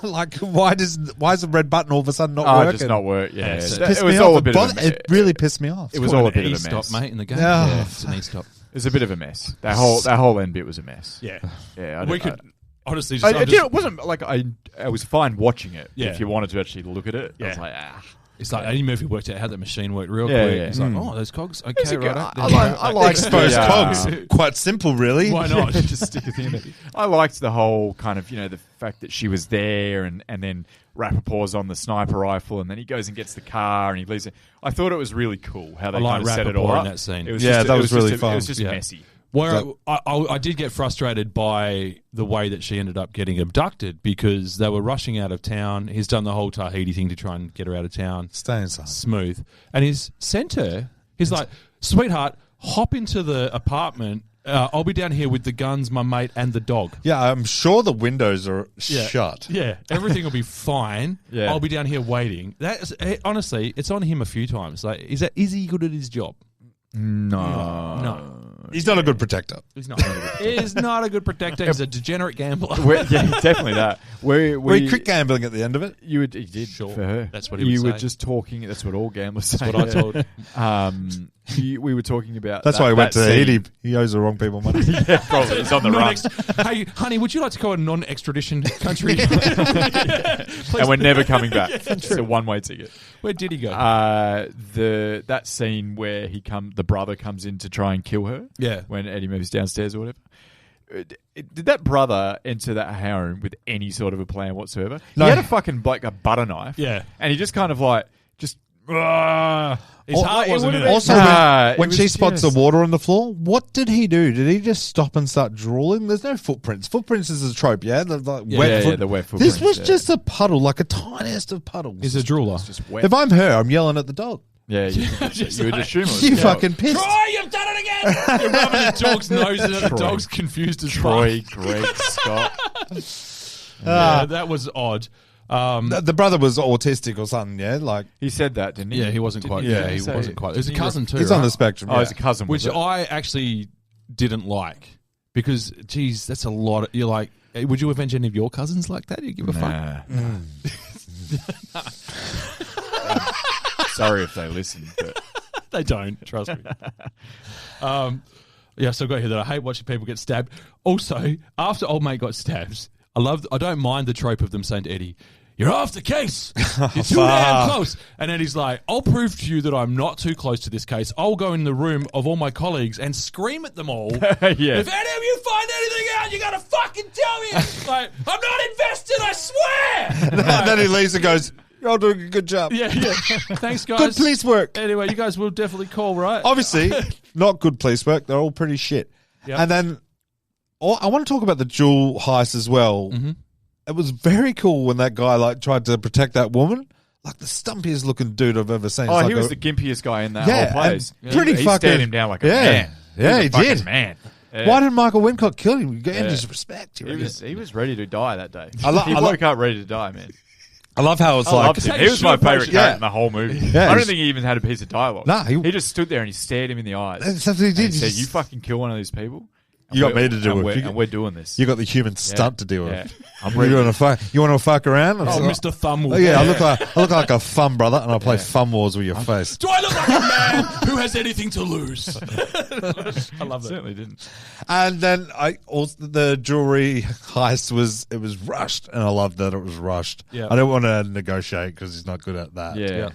Like, why is the red button all of a sudden not working? It does not work. Yeah, It it pissed was me all off. a bit of a It really pissed me off. It was all a bit of a stop, mess. mate, in the game. Yeah. Yeah, it's an e-stop. It was a bit of a mess. That whole end bit was a mess. Yeah. Yeah, We could honestly just. it wasn't like I was fine watching it. Yeah. If you wanted to actually look at it, I Yeah. was like, ah. It's like Eddie Murphy worked out how the machine worked real Yeah, quick. yeah. He's like, oh, those cogs. Okay, a good- right. I like Exposed the, cogs. Quite simple, really. Why not? just stick it in. I liked the whole kind of, the fact that she was there and then Rappaport's on the sniper rifle and then he goes and gets the car and he leaves it. I thought it was really cool how they I like kind of set it all Rappaport up. in that scene. It was Yeah, just, that it was really just fun. It was just Yeah. messy. Where I did get frustrated by the way that she ended up getting abducted because they were rushing out of town. He's done the whole Tahiti thing to try and get her out of town. Stay inside. Smooth. And he's sent her. He's like, sweetheart, hop into the apartment. I'll be down here with the guns, my mate, and the dog. Yeah, I'm sure the windows are shut. Yeah, everything will be fine. Yeah. I'll be down here waiting. Honestly, it's on him a few times. Like, is he good at his job? No. He's not a good protector. He's not. He's not a good protector. He's a degenerate gambler. Yeah, definitely that. We quit gambling at the end of it. He did Sure. for her. That's what he You would were say. just talking. That's what all gamblers say. That's what I told. We were talking about. That's that, why he went that to scene. Haiti. He owes the wrong people money. Yeah, probably. He's on the run. Hey, honey, would you like to go a non-extradition country? And we're never coming back. It's a one-way ticket. Where did he go? That scene where the brother comes in to try and kill her. Yeah. When Eddie moves downstairs or whatever. Did that brother enter that harem with any sort of a plan whatsoever? No. He had a fucking like a butter knife. Yeah. And he just kind of like just. His heart wasn't in it. Also, Nah, when it she was spots just- the water on the floor, what did he do? Did he just stop and start drooling? There's no footprints. Footprints is a trope, yeah? The wet the wet footprints. This was yeah. just a puddle, like a tiniest of puddles. He's a drooler. just wet. If I'm her, I'm yelling at the dog. Yeah, you would assume it was You yeah. fucking pissed. Troy, you've done it again! You're rubbing the dog's nose and the Troy. dog's confused as Troy, fuck. Greg, Scott. Yeah, that was odd. The brother was autistic or something, yeah? Like, He said that, didn't he? Yeah, he wasn't quite. yeah, He say- wasn't quite. It was a didn't he cousin too. he's on right? the spectrum. Oh, yeah. he's a cousin. Which was it? I actually didn't like because, geez, that's a lot. You're like, would you avenge any of your cousins like that? You give a fuck? Nah. Sorry if they listen, but They don't. Trust me. Yeah, so I got here that I hate watching people get stabbed. Also, after old mate got stabbed, I don't mind the trope of them saying to Eddie, "You're off the case. You're too damn close." And Eddie's like, "I'll prove to you that I'm not too close to this case. I'll go in the room of all my colleagues and scream at them all. yeah. If any of you find anything out, you gotta fucking tell me." Like, I'm not invested, I swear. And then he leaves and goes, "You're all doing a good job. Yeah. Thanks, guys. Good police work." Anyway, you guys will definitely call, right? Obviously, not good police work. They're all pretty shit. Yep. And then I want to talk about the jewel heist as well. Mm-hmm. It was very cool when that guy like tried to protect that woman. Like the stumpiest looking dude I've ever seen. Oh, It's he like was the gimpiest guy in that Yeah, whole place. and pretty he fucking- stared him down like a man. Yeah, was he a fucking did. Man. Yeah. Why did Michael Wincott kill him? You gained Yeah. his respect. He was ready to die that day. I He woke up ready to die, man. I love how it's I like loved him. He was my favourite character in the whole movie. Yeah, I don't he's- think he even had a piece of dialogue. Nah, he just stood there and he stared him in the eyes. That's something he And did. he said, He "You just- fucking kill one of these people. You got me to do it. And we're doing this. You got the human stunt to deal with. Yeah. I'm You ready. want to fuck? You want to fuck around? Oh, Mr. Thumb. Oh, yeah, I look like a thumb brother, and I play thumb wars with your face. Do I look like a man who has anything to lose? I love that. Certainly didn't. And then the jewelry heist was rushed, and I loved that it was rushed. Yeah. I don't want to negotiate because he's not good at that. Yeah.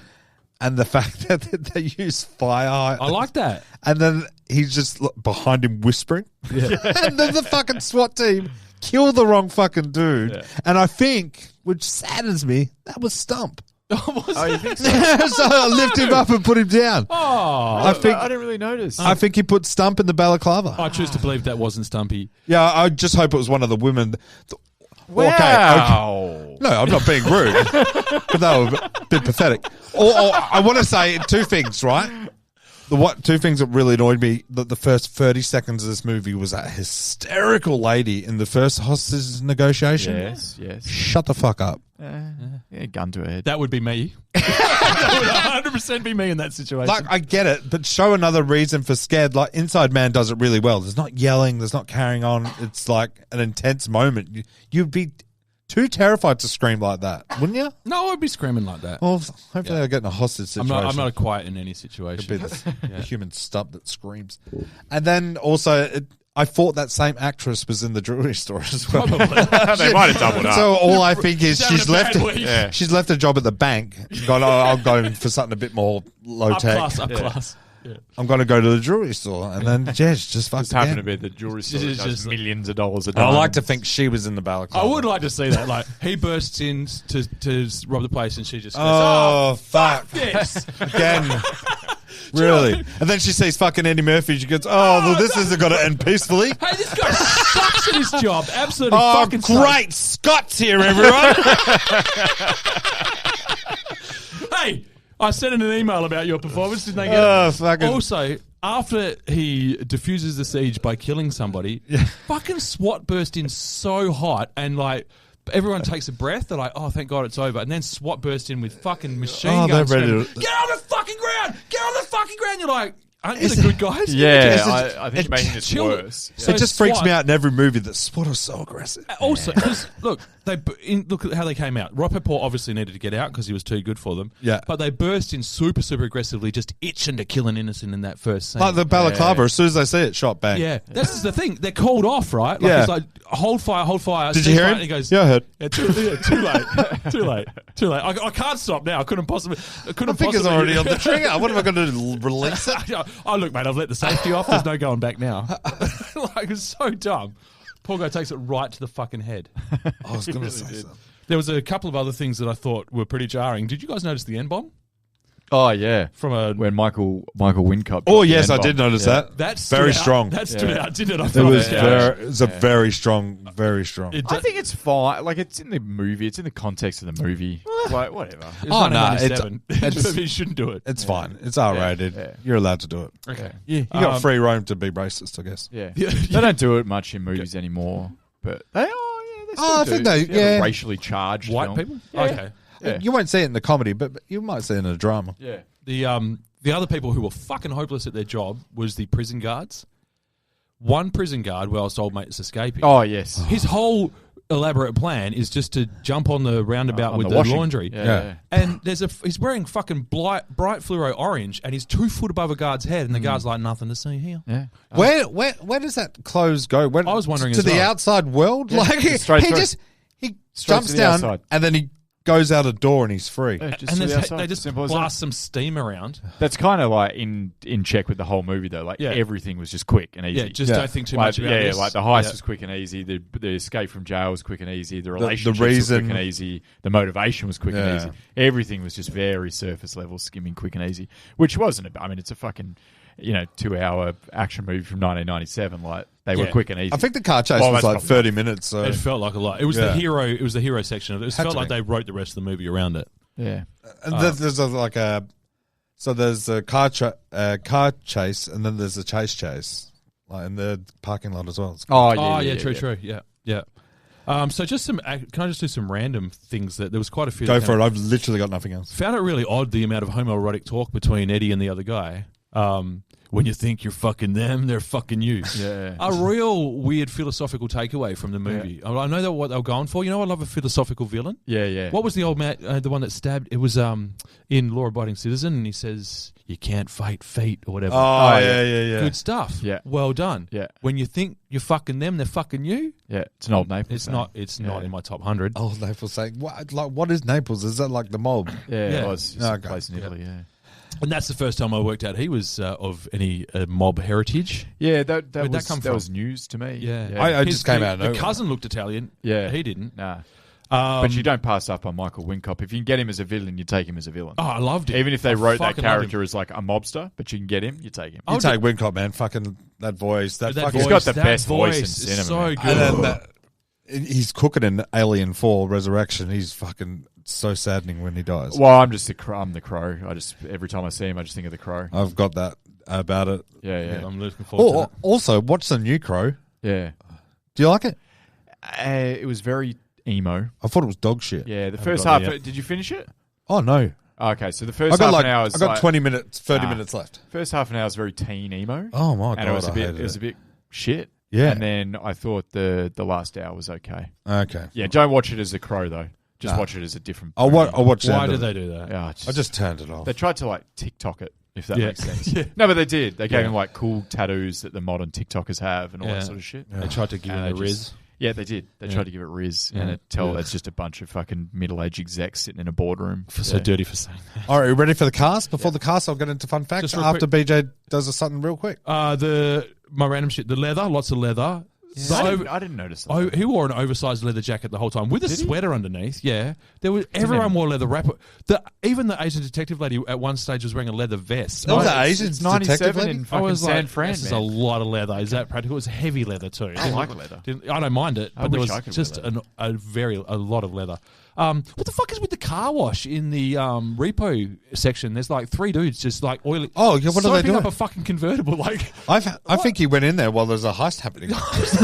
And the fact that they use fire, I like that. and then he's just behind him whispering, and then the fucking SWAT team kill the wrong fucking dude. Yeah. And I think, which saddens me, that was Stump. Oh, you think so? So I lift him up and put him down. Oh, I think I didn't really notice. I think he put Stump in the balaclava. I choose to believe that wasn't Stumpy. Yeah, I just hope it was one of the women. Wow. Okay. No, I'm not being rude, but they were a bit pathetic. Or I want to say two things, right? Two things that really annoyed me. The first 30 seconds of this movie was that hysterical lady in the first hostage negotiation. Yes. Shut the fuck up. Yeah, gun to her head. That would be me. That would 100% be me in that situation. Like, I get it, but show another reason for scared. Like, Inside Man does it really well. There's not yelling. There's not carrying on. It's like an intense moment. You'd be too terrified to scream like that, wouldn't you? no, I'd be screaming like that. Well, hopefully they'll get in a hostage situation. I'm not a quiet in any It'd situation. be the human stump that screams. And then also, I thought that same actress was in the jewelry store as well. They might have doubled up. So all I think is having she's a bad left. week. Yeah. She's left a job at the bank. Gone. Oh, I'll go for something a bit more low Up tech. class. Yeah. I'm going to go to the jewelry store, and then Jess just fucked Just happened to again. be the jewelry store This is that does just- millions of dollars a And I day. like to think she was in the balaclava. I would like to see that. Like, he bursts in to rob the place and she just goes, Oh, fuck. this. Again. Really? And then she sees fucking Eddie Murphy. She goes, oh, well, this isn't going to end peacefully. Hey, this guy sucks at his job. Absolutely Oh, fucking sucks. great. Scott's here, everyone. Hey, I sent in an email about your performance. Didn't they get Oh, it? fucking- Also, after he diffuses the siege by killing somebody, fucking SWAT burst in so hot and like everyone takes a breath. They're like, oh, thank God it's over. And then SWAT burst in with fucking machine Oh, guns. they're ready screaming, to- Get on the fucking ground! Get on the fucking ground! You're like, aren't you the good guys? Yeah, I think making this chill. worse. So It just freaks SWAT- me out in every movie that SWAT are so aggressive. Also, because look, look at how they came out. Rappaport obviously needed to get out because he was too good for them. Yeah. But they burst in super aggressively, just itching to kill an innocent in that first scene. Like the balaclava, as soon as they see it, shot, bang. Yeah, that's the thing. They're called off, right? Like, Yeah. It's like, hold fire. Did you hear him? And he goes, Yeah, I heard. Yeah, too late. I can't stop now. I couldn't possibly. My finger's already on the trigger. What am I going to release it? Oh, look, mate, I've let the safety off. There's no going back now. Like, it's so dumb. Poor guy takes it right to the fucking head. I was going to say something. There was a couple of other things that I thought were pretty jarring. Did you guys notice the N-bomb? Oh, yeah. From a... When Michael Wincott. Oh, yes, I did notice that. That's very strong. That stood out, didn't it? I It thought was that. very, it's a very strong, very strong. I think it's fine. Like, it's in the movie. It's in the context of the movie. Like, whatever. It was Oh, no, 1997. You shouldn't do it. It's fine. It's R-rated. Yeah. You're allowed to do it. Okay. Yeah, you got free roam to be racist, I guess. Yeah. Yeah. They don't do it much in movies anymore. But they I think they, yeah. racially charged White film. people? Yeah. Okay. Yeah. You won't see it in the comedy, but you might see it in a drama. Yeah. The other people who were fucking hopeless at their job was the prison guards. One prison guard, where his old mate is escaping. Oh, yes. His whole elaborate plan is just to jump on the roundabout On with the the washing. laundry. Yeah. And he's wearing fucking bright fluoro orange, and he's 2 foot above a guard's head, and the guard's like, nothing to see here. Yeah. Where does that clothes go? I was wondering to as the well. outside world. Yeah, Like straight he through. just he Straight jumps to the down outside. and then he goes out a door and he's free. Yeah, just And to the then outside. they just Simple as blast that. some steam around. That's kind of like in check with the whole movie, though. Like, Yeah. everything was just quick and easy. Yeah, just don't think too much about this. Like the heist Yeah. was quick and easy. The escape from jail was quick and easy. The relationship reason- was quick and easy. The motivation was quick and Yeah. easy. Everything was just very surface level, skimming quick and easy. Which wasn't. I mean, it's a fucking 2-hour action movie from 1997. Like, they were Yeah. quick and easy. I think the car chase Well, was that's like not 30 minutes. So It felt like a lot. It was Yeah. the hero. It was the hero section of it. It Had felt to like be. they wrote the rest of the movie around it. yeah. and there's there's a car chase and then there's a chase like in the parking lot as well. It's Oh, True. Yeah. So just can I just do some random things that there was quite a few. Go that for came- it. I've literally got nothing else. Found it really odd the amount of homoerotic talk between Eddie and the other guy. When you think you're fucking them, they're fucking you. Yeah. A real weird philosophical takeaway from the movie. I know that what they were going for. I love a philosophical villain. Yeah. What was the old man, the one that stabbed? It was in Law Abiding Citizen, and he says, you can't fight fate or whatever. Oh, yeah. Good stuff. Yeah. Well done. Yeah. When you think you're fucking them, they're fucking you. Yeah. It's an old Naples. It's not. It's not in my top 100. Oh, Naples saying what is Naples? Is that like the mob? Yeah, Yeah. it was. It's Okay. a place in Italy, yeah. And that's the first time I worked out he was of any mob heritage. Yeah, that Where'd was that come that from? was news to me. Yeah. I just came out of The nowhere. cousin looked Italian. Yeah. He didn't. Nah. But you don't pass up on Michael Wincott. If you can get him as a villain, you take him as a villain. Oh, I loved it. Even if they I wrote that fucking loved character him. as like a mobster, but you can get him, you take him. You take Wincott, man. Fucking that voice. That That fucking. He's got the that best voice in is cinema, So man. good. And then he's cooking in Alien 4 Resurrection. He's fucking so saddening when he dies. Well, I'm the Crow. Every time I see him, I just think of the Crow. I've got that about it. Yeah. I'm looking forward to that. Also, watch the new Crow. Yeah. Do you like it? It was very emo. I thought it was dog shit. Yeah, the first got half. there yet. Did you finish it? Oh no, Okay, so the I first got half an hour is I got like, 20 minutes, 30 minutes left. First half an hour is very teen emo. Oh my and god, it was I a bit. hated It was a bit shit. Yeah. And then I thought the last hour was okay. Okay. Yeah, don't watch it as a Crow though. Just Nah. watch it as a different. I'll watch the Why end did of they it. do that? Yeah, I just turned it off. they tried to like TikTok it, if that Yeah. makes sense. Yeah. No, but they did. They gave Yeah. him like cool tattoos that the modern TikTokers have and all Yeah. that sort of shit. They tried to give And him the they Riz. just- Yeah, they did. They Yeah. tried to give it Riz, Yeah. and it's just a bunch of fucking middle-aged execs sitting in a boardroom. So dirty for saying that. All right, are you ready for the cast? Before the cast, I'll get into fun facts Just real after quick. BJ does something real quick. My random shit. The leather, lots of leather. The I didn't notice that. Oh, he wore an oversized leather jacket the whole time with a sweater underneath. Yeah, everyone wore leather wrap. Even the Asian detective lady at one stage was wearing a leather vest. That was It's- the Asian it's detective 97 lady? in I fucking was San like, Fran, this is man. a lot of leather. Is that practical? It was heavy leather too. I like leather. I don't mind it, I but there wish was I could just wear a lot of leather. What the fuck is with the car wash in the repo section? There's like 3 dudes just like oily. Oh, yeah, what are they soaping doing? up a fucking convertible. Like, I think he went in there while there's a heist happening.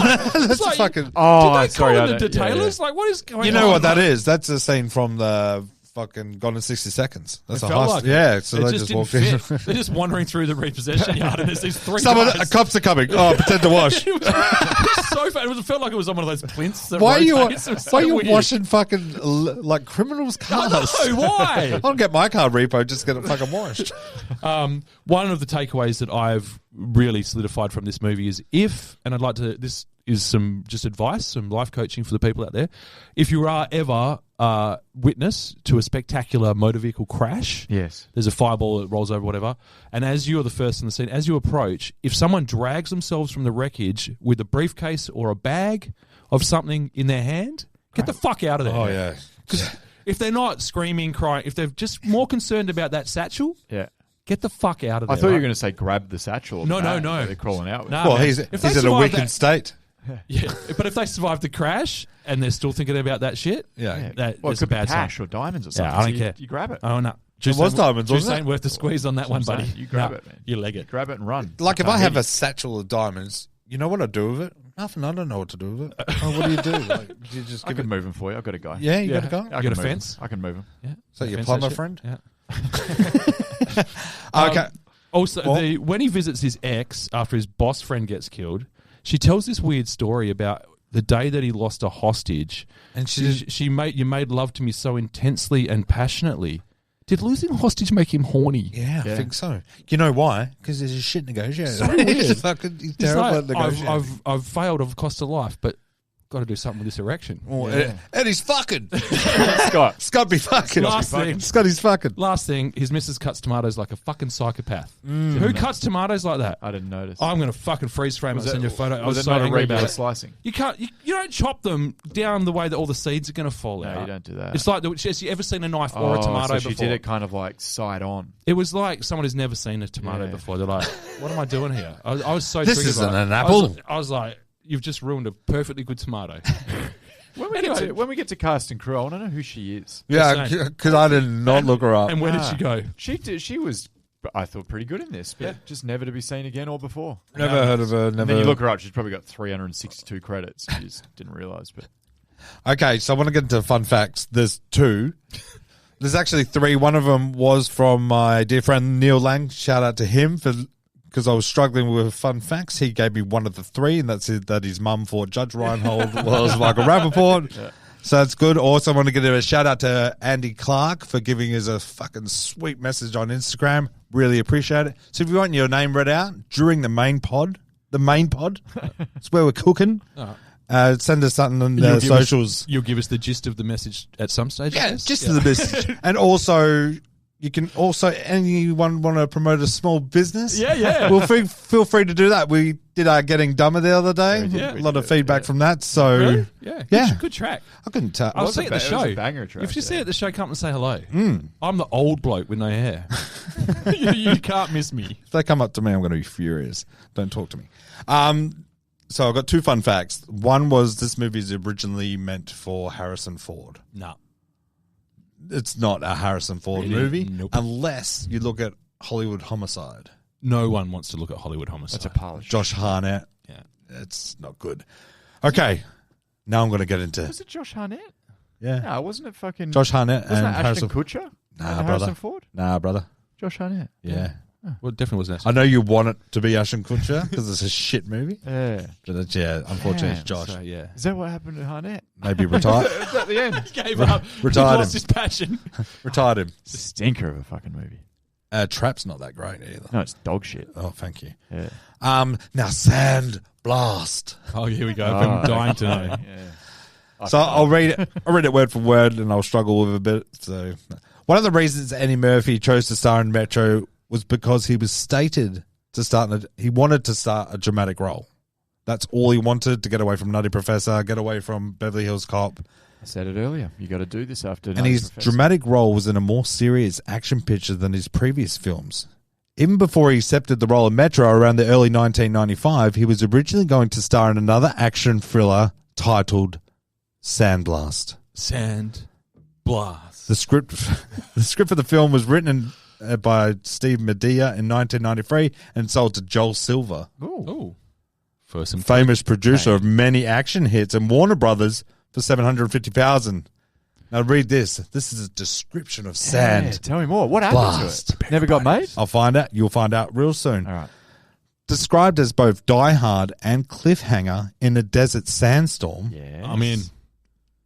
That's like- fucking. Oh, did they sorry, call I in the don't- yeah, detailers? Like, what is going on? You know what that is? That's a scene from the fucking Gone in 60 Seconds. That's It a felt heist. like it. Yeah, so It they just just didn't walked in. fit. They're just wandering through the repossession yard, and there's these 3 Some of guys. the cops are coming. Oh, pretend to wash. It was so fat. It felt like it was one of those plinths. That Why are you rotates. It was so weird. washing fucking like criminals' cars? I know, why? I don't get my car repo, just get it fucking washed. One of the takeaways that I've really solidified from this movie is and I'd like to, this is some just advice, some life coaching for the people out there. If you are ever witness to a spectacular motor vehicle crash, Yes. there's a fireball that rolls over, whatever, and as you're the first in the scene, as you approach, if someone drags themselves from the wreckage with a briefcase or a bag of something in their hand, get the fuck out of there. Oh, yeah. Because if they're not screaming, crying, if they're just more concerned about that satchel, Yeah. get the fuck out of there. I thought you were right? going to say grab the satchel. or No, the no, bag no. that They're crawling out with. Nah, Well, man. he's If they in a survive weakened that- state. Yeah, but if they survive the crash and they're still thinking about that shit, Yeah. Well, it that's a could be bad sign. cash or diamonds or something. Yeah, I don't so care. You grab it. Oh no, It was diamonds, Juice wasn't it? ain't worth the squeeze on that one, That's what I'm buddy. saying. You grab No, it, man. You leg it. Grab it and run. Like if can't I have hit a satchel of diamonds, you know what I do with it? Nothing. I don't know what to do with it. Oh, what do you do? Like, do you just I give can it? move him for you. I've got a guy. Yeah, you got to go. I You can got a move him. fence? I can move him. Yeah. So your Fence plumber that shit? friend? Yeah. Okay. Also, What? when he visits his ex after his boss friend gets killed, she tells this weird story about the day that he lost a hostage. And You made love to me so intensely and passionately. Did losing a hostage make him horny? Yeah, I think so. You know why? Because he's a shit negotiator. So weird. He's terrible at Like, negotiating. I've failed. I've cost a life, but got to do something with this erection. And he's fucking. Scott. Scott be fucking. Last thing. Scotty's fucking. Last thing, his missus cuts tomatoes like a fucking psychopath. Who cuts tomatoes like that? I didn't notice. I'm going to fucking freeze frame and send you a photo. I was it so not a angry about regular it. slicing? You can't. You don't chop them down the way that all the seeds are going to fall out. No, you don't do that. It's like, has you ever seen a knife or a tomato so before? she did it kind of like side on. It was like someone who's never seen a tomato Yeah. before. They're like, "What am I doing here?" I was so This triggered isn't by it. an apple. I was like, "You've just ruined a perfectly good tomato." When we get to cast and crew, I want to know who she is. Yeah, Same. because I did not look her up. And where did she go? She was, I thought, pretty good in this, but just never to be seen again or before. Never heard of her. And then you look her up, she's probably got 362 credits. You just didn't realise. But Okay, so I want to get into fun facts. There's two. There's actually three. One of them was from my dear friend Neil Lang. Shout out to him because I was struggling with fun facts. He gave me one of the three, and that's it, that his mum fought Judge Reinhold was Michael Rappaport. Yeah. So that's good. Also, I want to give a shout out to Andy Clark for giving us a fucking sweet message on Instagram. Really appreciate it. So if you want your name read out during the main pod, it's where we're cooking. Send us something on the socials. You'll give us the gist of the message at some stage. Yeah, just to the message. And also, you can anyone want to promote a small business? Yeah. Well, feel free to do that. We did our Getting Dumber the other day. Yeah, a lot of feedback from that. So, Really? Yeah. Yeah. Good track. I couldn't tell. I'll see it at the it was show. a banger track, If you see it at the show, come and say hello. Mm. I'm the old bloke with no hair. you can't miss me. If they come up to me, I'm going to be furious. Don't talk to me. So I've got two fun facts. One was this movie is originally meant for Harrison Ford. No. It's not a Harrison Ford Really? movie Nope. unless you look at Hollywood Homicide. No one wants to look at Hollywood Homicide. that's a polish. Josh Hartnett. Yeah. It's not good. Okay. Now I'm going to get into Was it Josh Hartnett? yeah. No, wasn't it fucking Josh Hartnett Wasn't and it Harrison Ashton Kutcher? Nah, and brother. Harrison Ford? Nah, brother. Josh Hartnett. Yeah. Well, it definitely wasn't. I know you want it to be Ashton Kutcher because it's a shit movie. Yeah. But it's, unfortunately, it's Damn, Josh. So, yeah. Is that what happened to Hartnett? Maybe retired. It's at the end. Gave up. Retired He lost him. his passion. Retired him. Stinker of a fucking movie. Trap's not that great either. No, it's dog shit. Oh, thank you. Yeah. Now Sand Blast. Oh, here we go. I'm dying to know. Yeah. So I'll read it. I'll read it word for word, and I'll struggle with it a bit. So, one of the reasons Eddie Murphy chose to star in Metro was because he was stated to start. He wanted to start a dramatic role. That's all he wanted, to get away from Nutty Professor, get away from Beverly Hills Cop. I said it earlier. You got to do this after. And his dramatic role was in a more serious action picture than his previous films. Even before he accepted the role in Metro around the early 1995, he was originally going to star in another action thriller titled Sandblast. Sand blast. The script for the film was written by Steve Medea in 1993 and sold to Joel Silver, Oh. For some famous producer of many action hits, and Warner Brothers for $750,000. Now read this. This is a description of Sand. Yeah, tell me more. What happened Blast. to it? Never got made? I'll find out. You'll find out real soon. All right. Described as both Die Hard and cliffhanger in a desert sandstorm. Yeah. I'm in.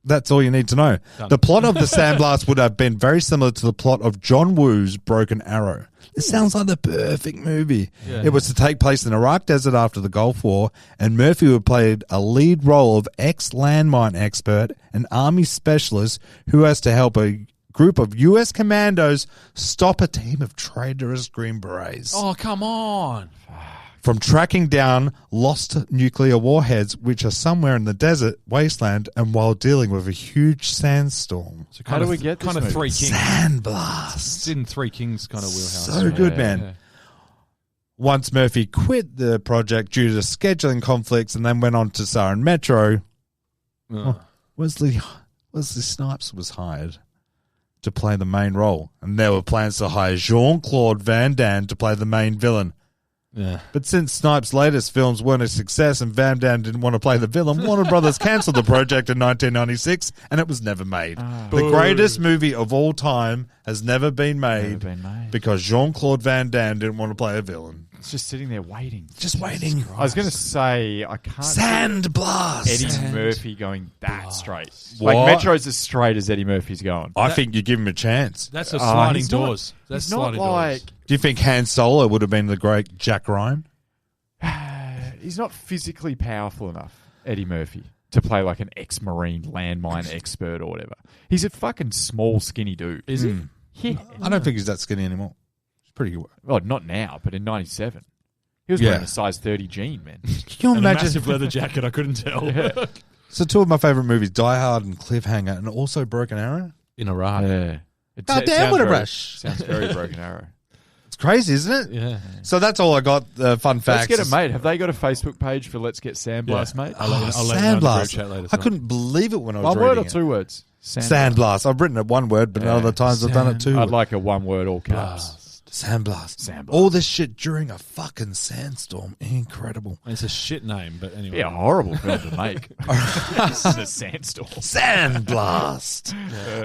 That's all you need to know. Done. The plot of the Sandblast would have been very similar to the plot of John Woo's Broken Arrow. This sounds like the perfect movie. Yeah. It was to take place in Iraq desert after the Gulf War, and Murphy would play a lead role of ex-landmine expert and army specialist who has to help a group of U.S. commandos stop a team of traitorous Green Berets Oh, come on. from tracking down lost nuclear warheads, which are somewhere in the desert wasteland, and while dealing with a huge sandstorm. So How do we get this kind of movie? Three Kings? Sandblast. It's in Three Kings kind of wheelhouse. So good, Yeah, man. yeah. Once Murphy quit the project due to scheduling conflicts and then went on to star in Metro, Wesley Snipes was hired to play the main role, and there were plans to hire Jean-Claude Van Damme to play the main villain. Yeah. But since Snipes' latest films weren't a success and Van Damme didn't want to play the villain, Warner Brothers cancelled the project in 1996 and it was never made. The greatest movie of all time has never been made because Jean-Claude Van Damme didn't want to play a villain. It's just sitting there waiting. Just waiting. I was going to say, I can't... Sandblast! Eddie Murphy going that straight. What? Like, Metro's as straight as Eddie Murphy's going. I think you give him a chance. That's a sliding he's not- doors. That's He's not sliding like... doors. Do you think Han Solo would have been the great Jack Ryan? He's not physically powerful enough, Eddie Murphy, to play like an ex-Marine landmine expert or whatever. He's a fucking small, skinny dude. Is he? Yeah. I don't think he's that skinny anymore. He's pretty good. Well, not now, but in 97. He was Yeah. wearing a size 30 jean, man. Can you And a imagine? massive leather jacket, I couldn't tell. So two of my favourite movies, Die Hard and Cliffhanger, and also Broken Arrow. In Iraq. Yeah. It God damn, sounds what a very- rush. Sounds very Broken Arrow. It's crazy, isn't it? Yeah. So that's all I got. Fun facts. Let's get it, mate. Have they got a Facebook page for Let's Get Sandblast, mate? I'll let you know in the group chat later I tonight. couldn't believe it when I was One reading word or it. 2 words? Sandblast. I've written it one word, but other times I've done it two. I'd like a one word all caps. Sandblast. All this shit during a fucking sandstorm. Incredible. It's a shit name, but anyway. Yeah, horrible film to make. This is a sandstorm. Sandblast.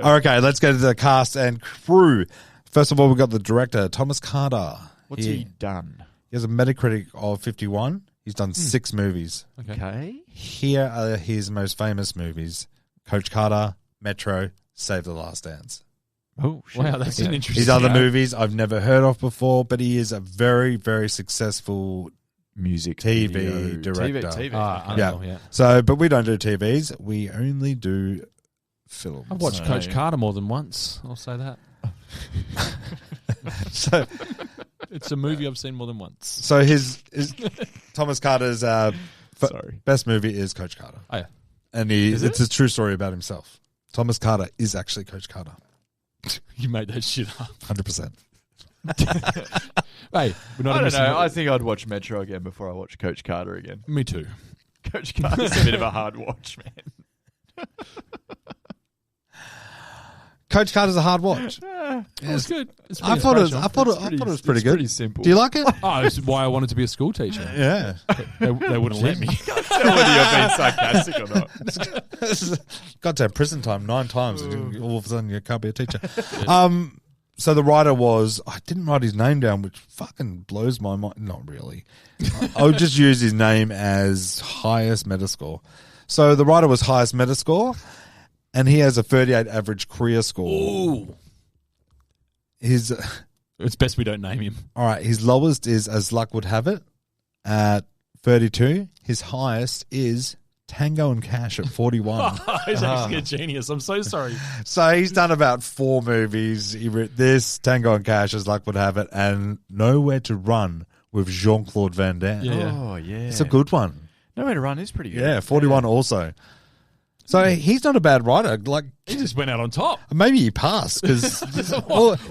Okay, let's go to the cast and crew. First of all, we've got the director, Thomas Carter. What's he done? He has a Metacritic of 51. He's done 6 movies. Okay. Here are his most famous movies: Coach Carter, Metro, Save the Last Dance. Oh, shit. Wow, that's an interesting... His other movies I've never heard of before, but he is a very, very successful music TV video. director. TV. I Yeah. know, yeah. So, but we don't do TVs. We only do films. I've watched So- Coach Carter more than once. I'll say that. So, It's a movie I've seen more than once. so his Thomas Carter's Sorry. best movie is Coach Carter. Oh, yeah. And Is it's it? a true story about himself. Thomas Carter is actually Coach Carter. You made that shit up. 100%. Hey, we're not I don't missing know. out. I think I'd watch Metro again before I watch Coach Carter again. Me too. Coach Carter's a bit of a hard watch, man. Coach Carter's a hard watch. It's good. It's I pretty thought it inspirational. was pretty good. Pretty simple. Do you like it? Oh, this is why I wanted to be a school teacher. Yeah. They wouldn't let me. Tell whether you're being sarcastic or not. Got to have prison time 9 times, and all of a sudden you can't be a teacher. So the writer was, I didn't write his name down, which fucking blows my mind. Not really. I would just use his name as highest Metascore. So the writer was highest Metascore, and he has a 38 average career score. Ooh. His It's best we don't name him. all right, his lowest is As Luck Would Have It at 32. His highest is Tango and Cash at 41. He's actually a genius. I'm so sorry. So he's done about 4 movies. He wrote this, Tango and Cash, As Luck Would Have It, and Nowhere to Run with Jean-Claude Van Damme. Yeah. Oh, yeah. It's a good one. Nowhere to Run is pretty good. Yeah, 41 also. So he's not a bad writer. Like, He just went out on top. maybe he passed because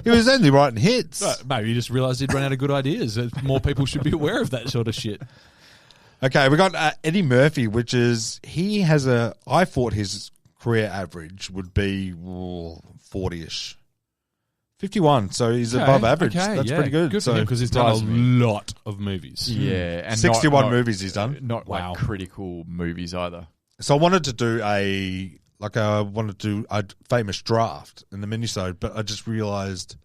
he was only writing hits. Maybe he just realised he'd run out of good ideas. More people should be aware of that sort of shit. Okay, we got Eddie Murphy, which is, he has I thought his career average would be 40-ish. 51, so he's above average. That's pretty good. Good so, for him because he's done a lot of movies. Yeah. And 61 not, movies he's done. Not Wow. like critical movies either. So I wanted to do a famous draft in the minisode, but I just realised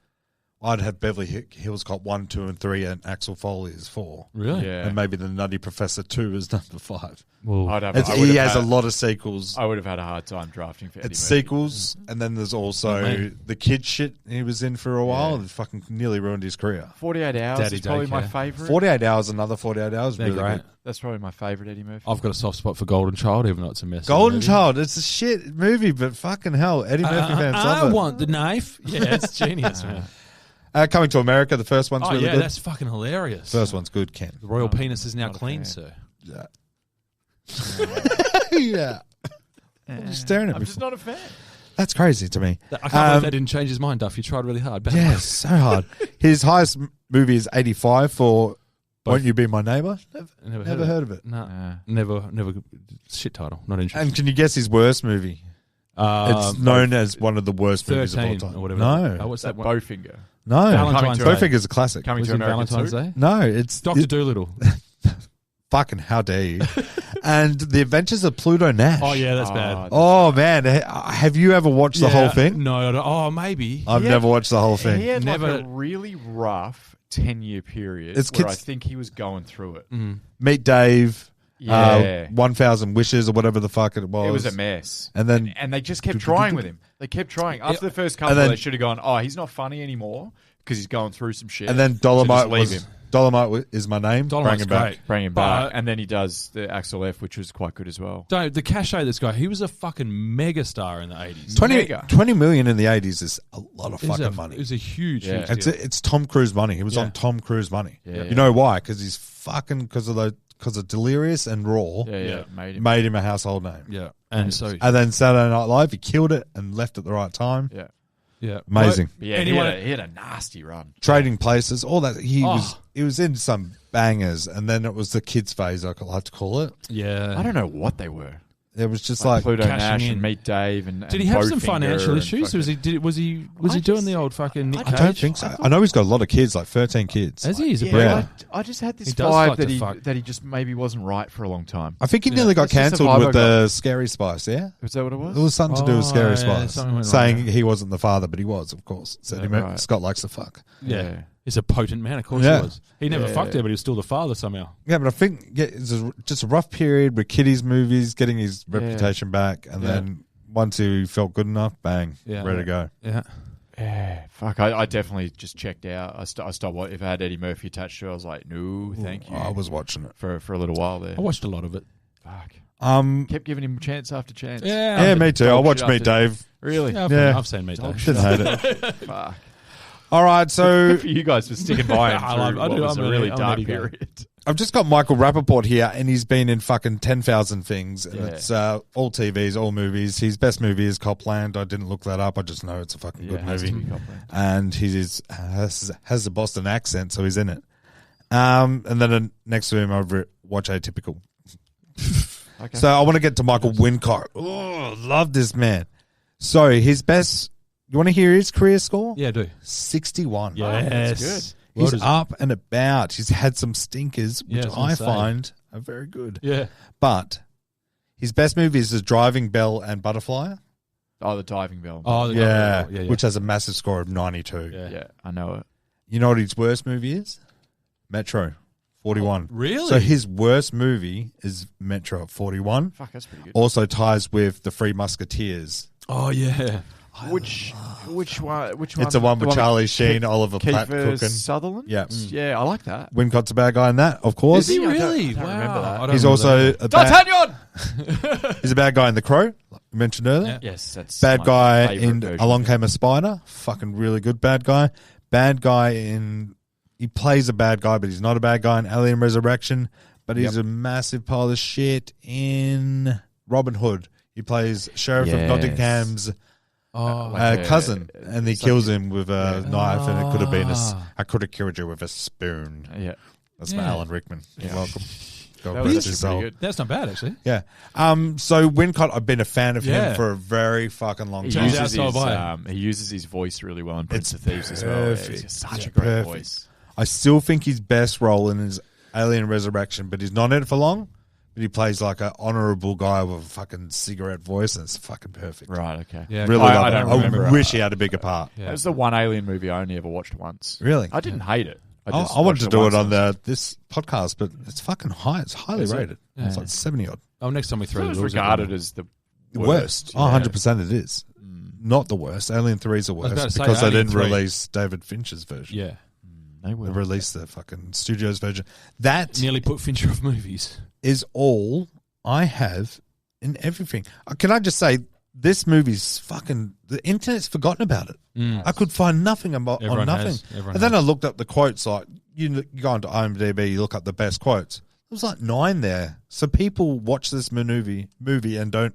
I'd have Beverly Hills Cop 1, 2, and 3, and Axel Foley is 4. Really? Yeah. And maybe the Nutty Professor 2 is number 5. Well, He has a lot of sequels. I would have had a hard time drafting for Eddie It's Murphy. sequels, and then there's also man. the kid shit he was in for a while. Yeah. And fucking nearly ruined his career. 48 Hours Daddy is probably my Daycare. favourite. 48 Hours, another 48 hours. they're Really great. good. That's probably my favourite Eddie Murphy. I've got a soft spot for Golden Child, even though it's a mess. Golden Child, it's a shit movie, but fucking hell, Eddie Murphy fans I love it. want the knife. Yeah, it's genius, man. Coming to America, the first one's Oh, really yeah, good. that's fucking hilarious. First one's good, Ken. The royal penis is now not a clean, fan. sir. Yeah. Yeah. What are you staring at I'm me just for? not a fan. That's crazy to me. I can't believe that didn't change his mind, Duff. You tried really hard. But Yeah, so hard. His highest movie is 85 for Won't You Be My Neighbour? Never heard of it. No, never. Shit title. Not interested. And can you guess his worst movie? It's known as one of the worst movies of all 13 time. or whatever. No. Oh, what's That that one? Bowfinger. No, Valentine's Day. Bowfinger is a classic. Coming Was to it American Valentine's Suit? Day? No, it's Dr. Dolittle. fucking how dare you? And The Adventures of Pluto Nash. Oh, yeah, that's bad. Oh man, have you ever watched the whole thing? No, I don't. Oh, maybe. I've never watched the whole thing. He had Never- like a really rough 10-year period It's where kids- I think he was going through it. Meet Dave. Yeah. 1,000 Wishes or whatever the fuck it was. It was a mess. And then And they just kept trying with him. They kept trying. After the first couple, And then- they should have gone, oh, he's not funny anymore because he's going through some shit. and then So Dolomite just leave was him. Dolomite is my name. Dolomite's Bring him back. great. Bring him But- back. And then he does the Axel F, which was quite good as well. Don't, the cachet of this guy, he was a fucking mega star in the 80s. 20 million in the 80s is a lot of It was fucking money. It was a huge, Yeah. huge deal. It's Tom Cruise money. He was Yeah. on Tom Cruise money. Yeah. You know why? Because he's fucking because of Delirious and Raw Yeah. Made him. made him a household name. Yeah. And so, And then Saturday Night Live, he killed it and left at the right time. Yeah. yeah. Amazing. But yeah, Anyone- he had a nasty run. Trading Places, all that. He Oh. was in some bangers, and then it was the kids phase, I like to call it. Yeah. I don't know what they were. It was just Like like Pluto cashing Nash in. and Meet Dave and Did he have some Bowfinger financial and issues? fucking- Was he doing the old fucking Nick I don't Cage? think so. I know he's got a lot of kids, like 13 kids. Has he? He's a Yeah, breeder. I just had this He does vibe like that to fuck. he just maybe wasn't right for a long time. I think he nearly got That's just the cancelled vibe I with the Scary Spice, yeah? Was that what it was? It was something to do with Oh, Scary yeah, Spice. something went wrong Saying there. he wasn't the father, but he was, of course. Said Yeah, right. Scott likes to fuck. Yeah. He's a potent man, of course Yeah. he was. He never fucked her, but he was still the father somehow. Yeah, but I think it's just a rough period with kiddies movies, getting his reputation back, and then once he felt good enough, bang, ready to go. Yeah. Yeah, fuck. I definitely just checked out. I stopped. If I had Eddie Murphy attached to it, I was like, no, thank you. I was watching it. for a little while there. I watched a lot of it. Fuck. Kept giving him chance after chance. Yeah, me too. I Dog watched shit Meet after- Dave. Really? Yeah, I've seen Meet Dog Dave. shit. Didn't hate it. Fuck. All right, so Good for you guys for sticking by him I through love- I what do. was I'm a an really Eddie dark guy. period. I've just got Michael Rappaport here, and he's been in fucking 10,000 things, and Yeah. it's all TVs, all movies. His best movie is Copland. I didn't look that up. I just know it's a fucking good it has movie. to be Copland. And he has a Boston accent, so he's in it. And then next to him, I watch Atypical. Okay. So I want to get to Michael Wincott. Oh, love this man. So his best. You want to hear his career score? Yeah, I do. 61. Yes. good. Well He's deserved. up and about. He's had some stinkers, Yeah, which I was gonna I say. find are very good. Yeah. But his best movies is Driving Bell and Butterfly. Oh, the diving bell. Oh, the Yeah, yeah. which has a massive score of 92. Yeah. yeah, I know it. You know what his worst movie is? Metro, 41. Really? So his worst movie is Metro at 41. Fuck, that's pretty good. Also ties with The Three Musketeers. Oh, yeah. Which one? It's the one with Charlie Sheen, Oliver Platt Kiefer cooking. Sutherland. Yeah. Yeah, I like that. Wincott's a bad guy in that, of course. Is he I don't- really? I don't remember that. I don't He's remember also that. a bad, D'Artagnan. he's a bad guy in The Crow, like you mentioned earlier. Yes, that's Bad my guy favourite in version. Along Came a Spider. Fucking really good bad guy. Bad guy in... He plays a bad guy, but he's not a bad guy in Alien Resurrection. But he's a massive pile of shit in Robin Hood. He plays Sheriff of Yes. Nottingham's cousin, and he kills him with a knife, and it could have been I could have killed you with a spoon. Yeah, That's from Yeah. Alan Rickman. You're welcome. God that bless was his actually soul. pretty good. That's not bad, actually. Yeah. So Wincott, I've been a fan of Yeah. him for a very fucking long He time. Turns out uses, so his, have I. he uses his voice really well in Prince It's of Thieves as well. Yeah, perfect. he's such Yeah, a great perfect. voice. I still think his best role in his Alien Resurrection, but he's not in it for long. But he plays like an honourable guy with a fucking cigarette voice, and it's fucking perfect. Right. Okay. Yeah. Really I love don't it. remember I it. wish he had a bigger part. Yeah. That was the one Alien movie I only ever watched once. Really? I didn't hate it. I just wanted watched to do once it on and this podcast, but it's fucking high. It's highly Is it? rated. It's like 70 odd. Oh, next time we It throw the was rules regarded at as the The worst. Yeah. Oh, 100% it is. Not the worst. Alien 3 is the was about worst to say because they Alien didn't 3. release David Fincher's version. Yeah. They They were. released the fucking studio's version. That Nearly put Fincher off movies. is all I have in everything. Can I just say, this movie's fucking... The internet's forgotten about it. I could find nothing on Everyone nothing. has. Everyone And then I has. looked up the quotes, like, you go onto IMDb, you look up the best quotes. There was like 9 there. So people watch this movie and don't...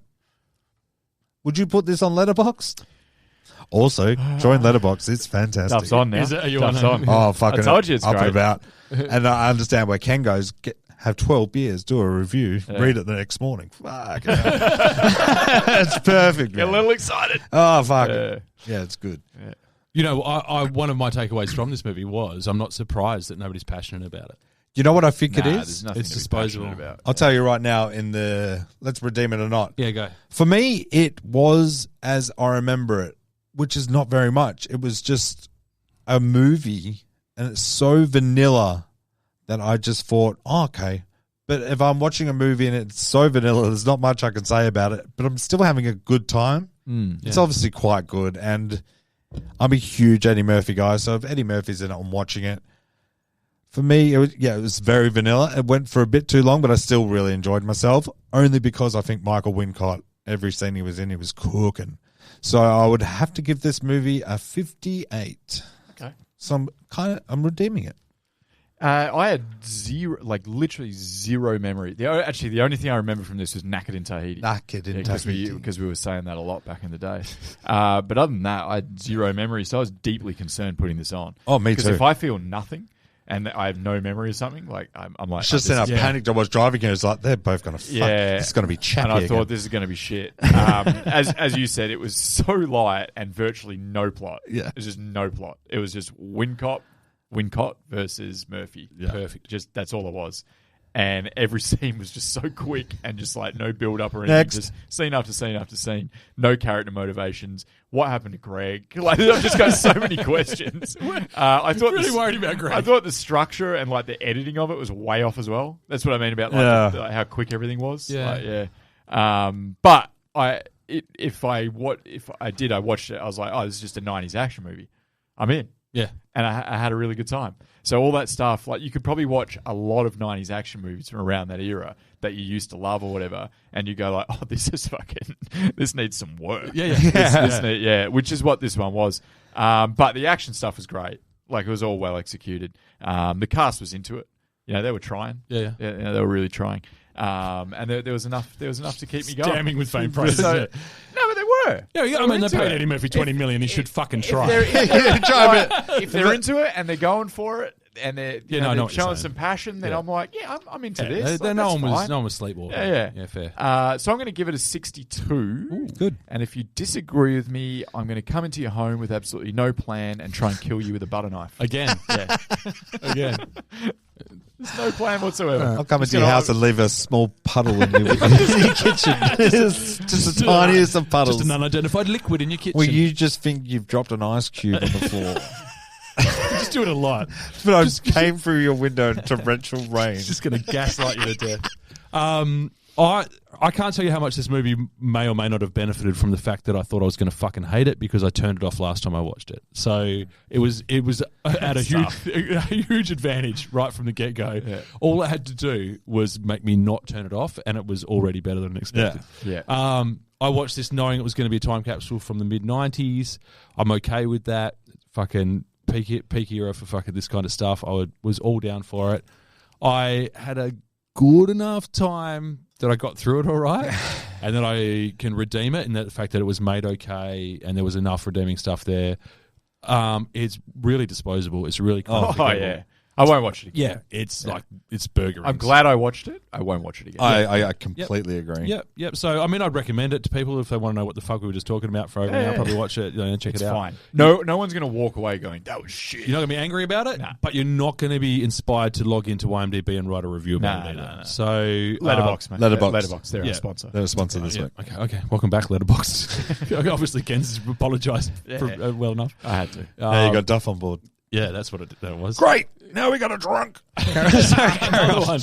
Would you put this on Letterboxd? Also, join Letterboxd. It's fantastic. Stuff's on now. Is it? Are you Stuff's on? Oh, fucking I told you it's up great. and about. And I understand where Ken goes, have 12 beers, do a review, read it the next morning. Fuck. It's perfect, Get a man. little excited. Oh, fuck. Yeah. Yeah, it's good. Yeah. You know, one of my takeaways from this movie was I'm not surprised that nobody's passionate about it. You know what I think it There's is? nothing It's to be disposable. passionate about. I'll tell you right now in the let's redeem it or not. Yeah, go. For me, it was as I remember it, which is not very much. It was just a movie, and it's so vanilla that I just thought, oh, okay. But if I'm watching a movie and it's so vanilla, there's not much I can say about it, but I'm still having a good time. It's obviously quite good, and I'm a huge Eddie Murphy guy, so if Eddie Murphy's in it, I'm watching it. For me, it was very vanilla. It went for a bit too long, but I still really enjoyed myself, only because I think Michael Wincott, every scene he was in, he was cooking. So I would have to give this movie a 58. Okay. So I'm redeeming it. I had literally zero memory. The only thing I remember from this was Knackered in Tahiti. Because we were saying that a lot back in the day. But other than that, I had zero memory, so I was deeply concerned putting this on. Oh, me too. Because if I feel nothing and I have no memory of something, like I'm like... It's just in I panicked. I was driving here. It's like, they're both going to fuck. Yeah. It's going to be chappy And I thought again. this is going to be shit. As you said, it was so light and virtually no plot. Yeah. It was just no plot. It was just Wincott versus Murphy. Yeah. Perfect. Just that's all it was. And every scene was just so quick and just like no build up or anything. Next. Just scene after scene after scene. No character motivations. What happened to Greg? Like I've just got so many questions. I thought really worried about Greg. I thought the structure and like the editing of it was way off as well. That's what I mean about like how quick everything was. Yeah. But if I watched it, I was like, oh, this is just a 90s action movie. I'm in. Yeah. And I had a really good time. So all that stuff, like you could probably watch a lot of 90s action movies from around that era that you used to love or whatever, and you go like, oh, this needs some work. Yeah. Which is what this one was. But the action stuff was great. Like it was all well executed. The cast was into it. You know, they were trying. Yeah. They were really trying. And there was enough to keep me going. Damning with faint praise. No, but they were. Yeah, I mean, they paid Eddie Murphy $20 million. He should fucking try. If they're into it and they're going for it and they're showing some passion, then I'm like, I'm into this. No one was sleepwalking. Yeah, fair. So I'm going to give it a 62. Ooh, good. And if you disagree with me, I'm going to come into your home with absolutely no plan and try and kill you with a butter knife. Again. Yeah. Again. There's no plan whatsoever. I'll come into your house and leave a small puddle in your kitchen. just the tiniest of puddles. Just an unidentified liquid in your kitchen. Well, you just think you've dropped an ice cube on the floor. just do it a lot. But I just came through your window in torrential rain. Just going to gaslight you to death. I can't tell you how much this movie may or may not have benefited from the fact that I thought I was going to fucking hate it because I turned it off last time I watched it. So it was at a huge advantage right from the get-go. Yeah. All I had to do was make me not turn it off, and it was already better than expected. Yeah. I watched this knowing it was going to be a time capsule from the mid-90s. I'm okay with that. Fucking peak era for fucking this kind of stuff. I was all down for it. I had a good enough time that I got through it all right, and that I can redeem it in the fact that it was made okay and there was enough redeeming stuff there. It's really disposable. It's really kind of forgettable. Yeah. I won't watch it again. Yeah, it's like it's burger. I'm glad I watched it. I won't watch it again. I completely agree. Yep. So I mean, I'd recommend it to people if they want to know what the fuck we were just talking about for over an hour. Probably watch it, check it out. It's fine. No one's going to walk away going, "That was shit." You're not going to be angry about it, but you're not going to be inspired to log into IMDb and write a review about it. No. So Letterboxd, mate. Letterboxd. They're our sponsor. They're a sponsor this week. Okay. Welcome back, Letterboxd. Obviously, Ken's apologised well enough. I had to. You got Duff on board. Yeah, that's what that was. Great. Now we got a drunk. Another one.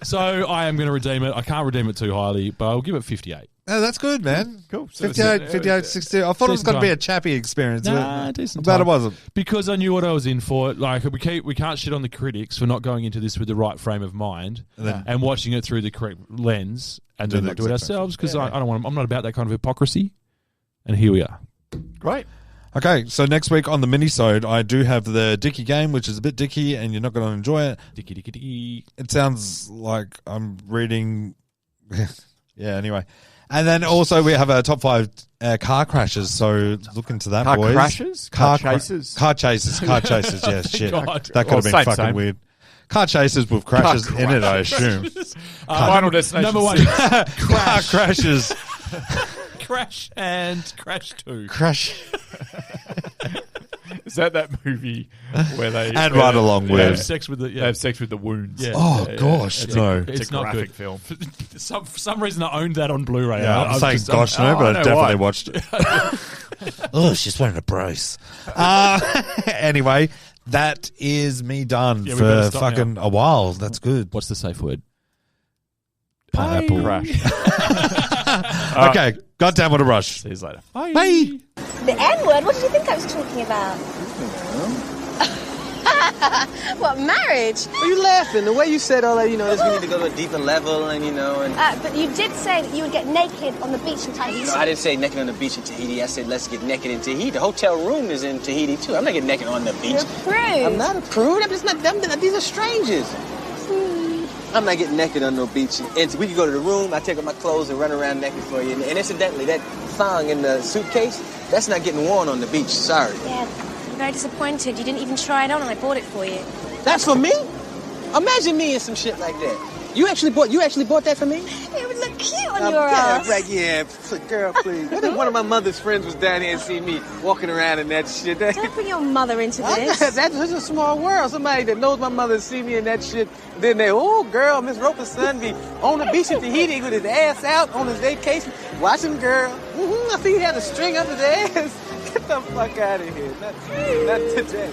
So I am going to redeem it. I can't redeem it too highly, but I'll give it 58. Oh, that's good, man. Cool. 58, 62. I thought it was going to be a chappy experience. Nah, decent. I'm glad it wasn't. Because I knew what I was in for. Like we can't shit on the critics for not going into this with the right frame of mind and watching it through the correct lens and then do it ourselves. Because I don't want. I'm not about that kind of hypocrisy. And here we are. Great. Okay, so next week on the mini-sode, I do have the Dicky game, which is a bit dicky, and you're not going to enjoy it. Dicky. It sounds like I'm reading... yeah, anyway. And then also we have a top 5 car crashes, so look into that, boys. Car chases? Car chases, yeah, shit. God. That could have been fucking weird. Car chases with crashes in it, I assume. Final Destination. Number 1. Car crashes. Crash and Crash 2. Crash. Is that movie where they And Ride Along They with. have sex with the they have sex with the wounds? Yeah. Oh, gosh, no. It's a not graphic good. film. For some reason, I owned that on Blu-ray. Yeah, I'm saying gosh no, but I definitely watched it. Oh, she's wearing a brace. Anyway, that is me done Yeah, we better for stop fucking a while. That's good. What's the safe word? Pineapple. Crash. Okay, goddamn, what a rush. See you later. Bye. The N-word? What did you think I was talking about? What, marriage? What are you laughing? The way you said all that, we need to go to a deeper level and, But you did say that you would get naked on the beach in Tahiti. No, I didn't say naked on the beach in Tahiti. I said let's get naked in Tahiti. The hotel room is in Tahiti, too. I'm not getting naked on the beach. You're a prude. I'm not a prude. I'm just not them. These are strangers. I'm not getting naked on no beach. And we can go to the room. I take off my clothes and run around naked for you. And incidentally, that thong in the suitcase, that's not getting worn on the beach. Sorry. Yeah, I'm very disappointed. You didn't even try it on and I bought it for you. That's for me? Imagine me and some shit like that. You actually bought that for me? It would look cute on your ass. Right, yeah. Girl, please. What if one of my mother's friends was down here and see me walking around in that shit? Don't bring your mother into this. That's a small world. Somebody that knows my mother see me in that shit. Then they, oh, girl, Miss Roper's son be on the beach in Tahiti with his ass out on his vacation. Watch him, girl. I see he had a string up his ass. Get the fuck out of here. Not today.